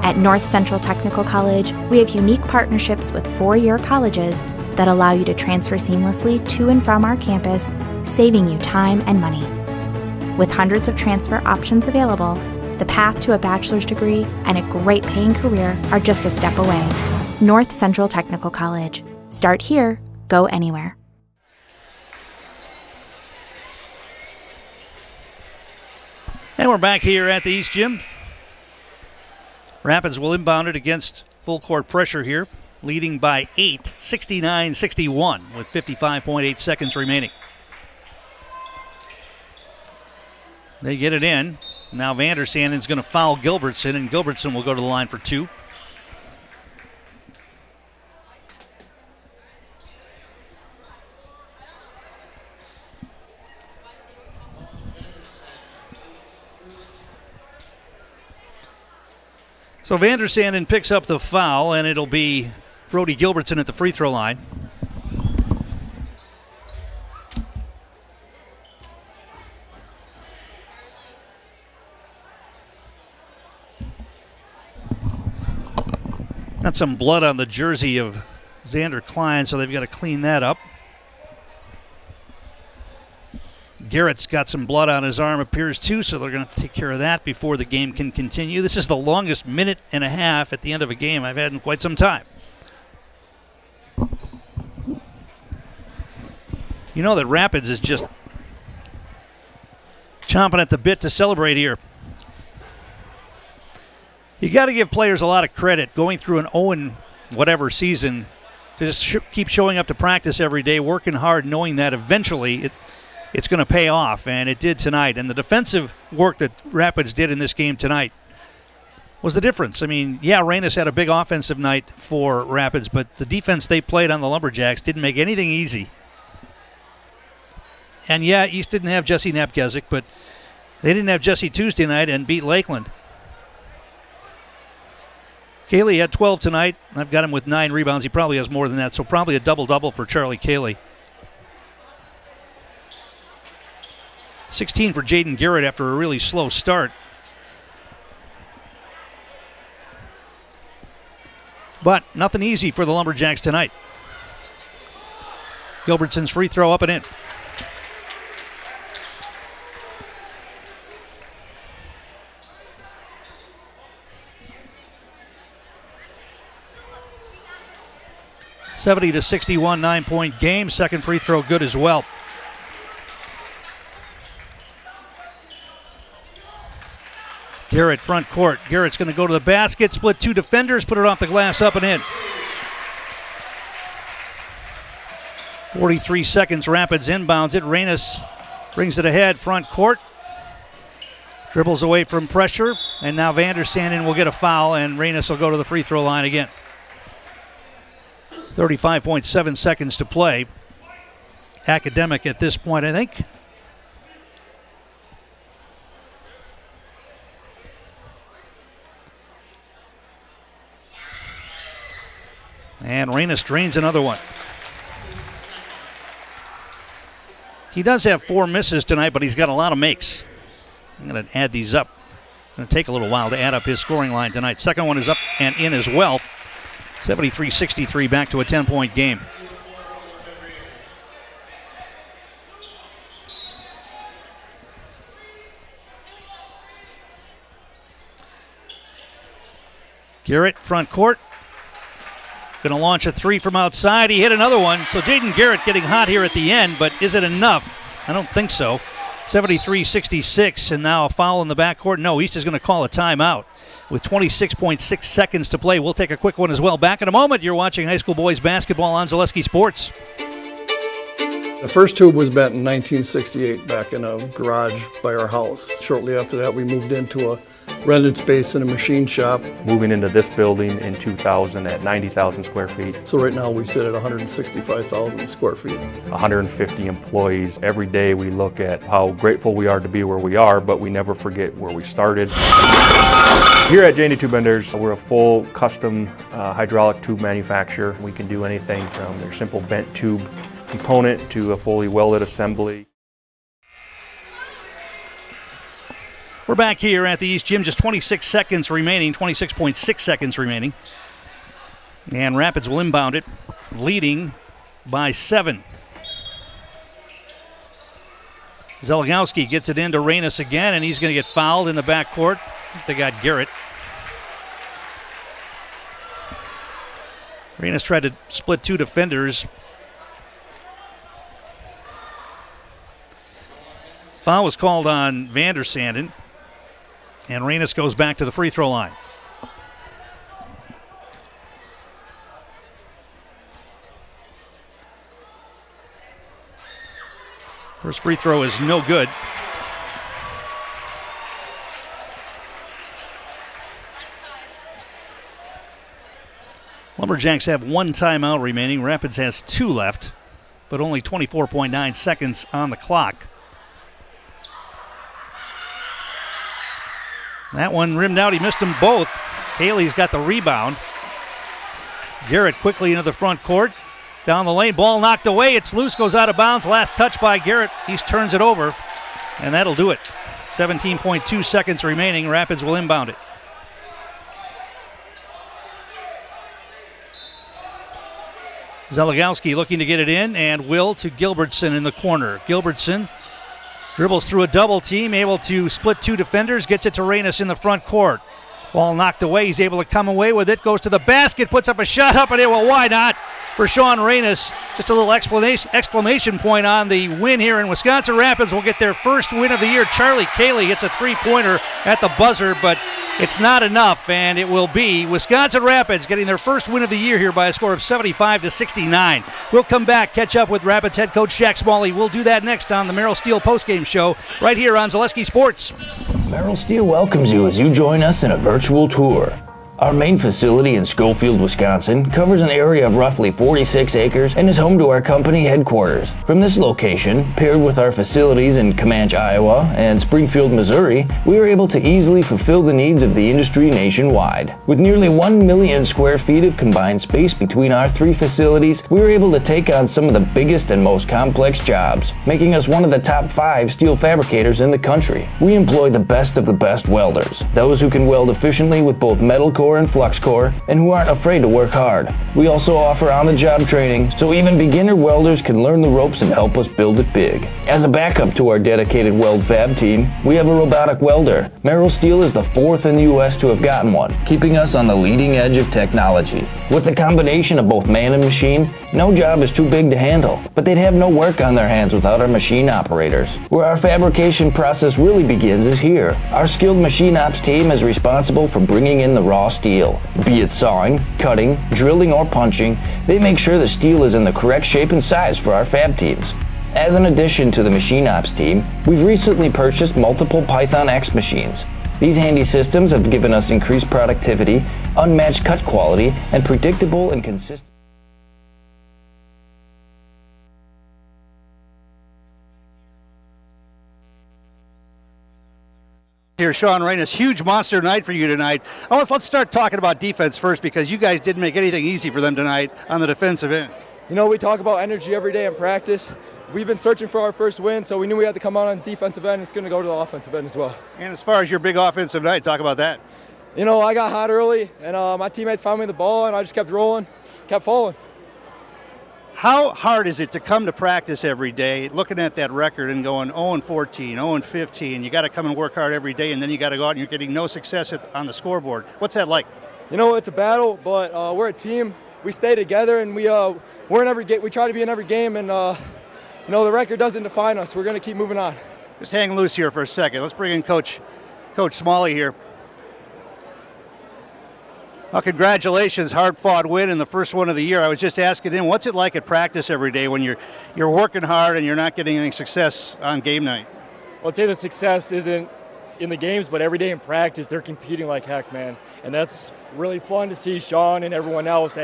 At North Central Technical College, we have unique partnerships with 4-year colleges that allow you to transfer seamlessly to and from our campus, saving you time and money. With hundreds of transfer options available, the path to a bachelor's degree and a great paying career are just a step away. North Central Technical College. Start here, go anywhere. And we're back here at the East Gym. Rapids will inbound it against full court pressure here, leading by 8, 69-61 with 55.8 seconds remaining. They get it in. Now Vandersandon's going to foul Gilbertson, and Gilbertson will go to the line for 2. So Vandersanden picks up the foul, and it'll be Brody Gilbertson at the free throw line. Got some blood on the jersey of Xander Klein, so they've got to clean that up. Garrett's got some blood on his arm, appears too, so they're going to take care of that before the game can continue. This is the longest minute and a half at the end of a game I've had in quite some time. You know that Rapids is just chomping at the bit to celebrate here. You got to give players a lot of credit going through an 0-whatever season to just keep showing up to practice every day, working hard, knowing that eventually it's going to pay off, and it did tonight. And the defensive work that Rapids did in this game tonight was the difference. I mean, yeah, Reynes had a big offensive night for Rapids, but the defense they played on the Lumberjacks didn't make anything easy. And yeah, East didn't have Jesse Napkezik, but they didn't have Jesse Tuesday night and beat Lakeland. Cayley had 12 tonight. I've got him with 9 rebounds. He probably has more than that, so probably a double-double for Charlie Cayley. 16 for Jaden Garrett after a really slow start. But nothing easy for the Lumberjacks tonight. Gilbertson's free throw up and in. (70-61) 9-point game. Second free throw good as well. Garrett front court. Garrett's going to go to the basket, split 2 defenders, put it off the glass, up and in. 43 seconds, Rapids inbounds it. Reynes brings it ahead, front court. Dribbles away from pressure, and now Vandersanden will get a foul, and Reynes will go to the free throw line again. 35.7 seconds to play. Academic at this point, I think. And Reynes drains another one. He does have 4 misses tonight, but he's got a lot of makes. I'm going to add these up. It's going to take a little while to add up his scoring line tonight. Second one is up and in as well. 73-63, back to a 10-point game. Garrett, front court. Going to launch a 3 from outside. He hit another one. So Jaden Garrett getting hot here at the end, but is it enough? I don't think so. 73-66, and now a foul in the backcourt. No, East is going to call a timeout with 26.6 seconds to play. We'll take a quick one as well. Back in a moment. You're watching high school boys basketball on Zaleski Sports. The first tube was bent in 1968 back in a garage by our house. Shortly after that, we moved into a rented space in a machine shop. Moving into this building in 2000 at 90,000 square feet. So right now we sit at 165,000 square feet. 150 employees. Every day we look at how grateful we are to be where we are, but we never forget where we started. Here at J&D Tube Benders, we're a full custom hydraulic tube manufacturer. We can do anything from their simple bent tube component to a fully welded assembly. We're back here at the East Gym, just 26 seconds remaining, 26.6 seconds remaining. And Rapids will inbound it, leading by 7. Zeligowski gets it into Reynes again, and he's going to get fouled in the backcourt. They got Garrett. Reynes tried to split 2 defenders. Foul was called on Vandersanden, and Reynes goes back to the free throw line. First free throw is no good. Lumberjacks have 1 timeout remaining. Rapids has 2 left, but only 24.9 seconds on the clock. That one rimmed out. He missed them both. Haley's got the rebound. Garrett quickly into the front court. Down the lane, ball knocked away. It's loose, goes out of bounds. Last touch by Garrett. He turns it over, and that'll do it. 17.2 seconds remaining. Rapids will inbound it. Zeligowski looking to get it in, and Will to Gilbertson in the corner. Gilbertson dribbles through a double team, able to split two defenders, gets it to Reynes in the front court. Ball knocked away. He's able to come away with it, goes to the basket, puts up a shot up and in. Well, why not for Sean Reynes? Just a little exclamation point on the win here, and Wisconsin Rapids will get their first win of the year. Charlie Cayley hits a three-pointer at the buzzer, but it's not enough, and it will be Wisconsin Rapids getting their first win of the year here by a score of 75-69. We'll come back, catch up with Rapids head coach Jack Smalley. We'll do that next on the Merrill Steel postgame show right here on Zaleski Sports. Merrill Steel welcomes you as you join us in a virtual tour. Our main facility in Schofield, Wisconsin covers an area of roughly 46 acres and is home to our company headquarters. From this location, paired with our facilities in Comanche, Iowa and Springfield, Missouri, we are able to easily fulfill the needs of the industry nationwide. With nearly 1 million square feet of combined space between our three facilities, we are able to take on some of the biggest and most complex jobs, making us one of the top 5 steel fabricators in the country. We employ the best of the best welders, those who can weld efficiently with both metal core and flux core, and who aren't afraid to work hard. We also offer on-the-job training, so even beginner welders can learn the ropes and help us build it big. As a backup to our dedicated weld fab team, we have a robotic welder. Merrill Steel is the 4th in the U.S. to have gotten one, keeping us on the leading edge of technology. With the combination of both man and machine, no job is too big to handle, but they'd have no work on their hands without our machine operators. Where our fabrication process really begins is here. Our skilled machine ops team is responsible for bringing in the raw steel. Be it sawing, cutting, drilling, or punching, they make sure the steel is in the correct shape and size for our fab teams. As an addition to the machine ops team, we've recently purchased multiple Python X machines. These handy systems have given us increased productivity, unmatched cut quality, and predictable and consistent. Here, Sean Reynes, huge monster night for you tonight. Let's start talking about defense first, because you guys didn't make anything easy for them tonight on the defensive end. You know, we talk about energy every day in practice. We've been searching for our first win, so we knew we had to come out on the defensive end. It's going to go to the offensive end as well. And as far as your big offensive night, talk about that. You know, I got hot early, and my teammates found me the ball, and I just kept rolling, kept falling. How hard is it to come to practice every day, looking at that record and going 0-14, 0-15? You got to come and work hard every day, and then you got to go out and you're getting no success on the scoreboard. What's that like? You know, it's a battle, but we're a team. We stay together, and we're in every game. We try to be in every game, and you know, the record doesn't define us. We're going to keep moving on. Just hang loose here for a second. Let's bring in Coach Smalley here. Well, congratulations, hard-fought win in the first one of the year. I was just asking him, what's it like at practice every day when you're working hard and you're not getting any success on game night? Well, I'd say the success isn't in the games, but every day in practice, they're competing like heck, man. And that's really fun to see Sean and everyone else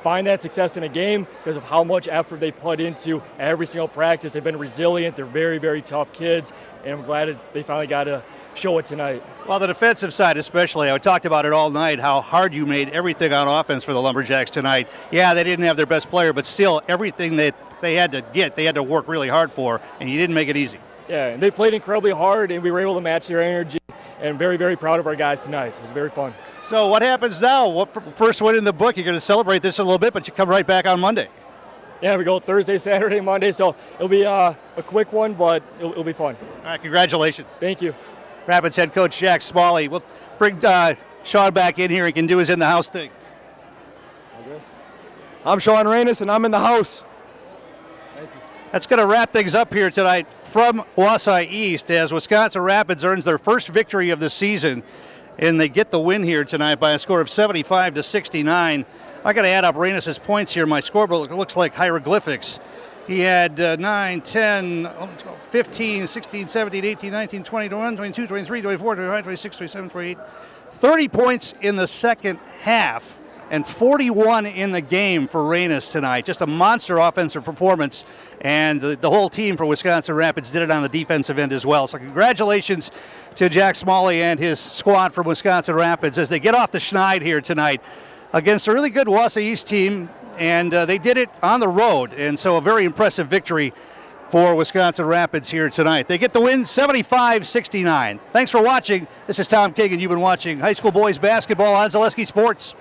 find that success in a game because of how much effort they've put into every single practice. They've been resilient. They're very, very tough kids, and I'm glad they finally got to show it tonight. Well, the defensive side especially, I talked about it all night, how hard you made everything on offense for the Lumberjacks tonight. Yeah, they didn't have their best player, but still everything that they had to work really hard for, and you didn't make it easy. Yeah, and they played incredibly hard, and we were able to match their energy, and very, very proud of our guys tonight. It was very fun. So what happens now? First win in the book, you're going to celebrate this a little bit, but you come right back on Monday. Yeah, we go Thursday, Saturday, Monday, so it'll be a quick one, but it'll be fun. All right, congratulations. Thank you. Rapids head coach Jack Smalley. We'll bring Sean back in here. He can do his in-the-house thing. Okay. I'm Sean Reynes, and I'm in the house. Thank you. That's going to wrap things up here tonight from Wausau East as Wisconsin Rapids earns their first victory of the season, and they get the win here tonight by a score of 75-69. I got to add up Reynes' points here. My scoreboard looks like hieroglyphics. He had 9, 10, 15, 16, 17, 18, 19, 20, 21, 22, 23, 24, 25, 26, 27, 28, 30 points in the second half. and 41 in the game for Reynes tonight. Just a monster offensive performance, and the whole team for Wisconsin Rapids did it on the defensive end as well. So congratulations to Jack Smalley and his squad from Wisconsin Rapids as they get off the schneid here tonight against a really good Wausau East team, and they did it on the road, and so a very impressive victory for Wisconsin Rapids here tonight. They get the win 75-69. Thanks for watching. This is Tom King, and you've been watching high school boys basketball on Zaleski Sports.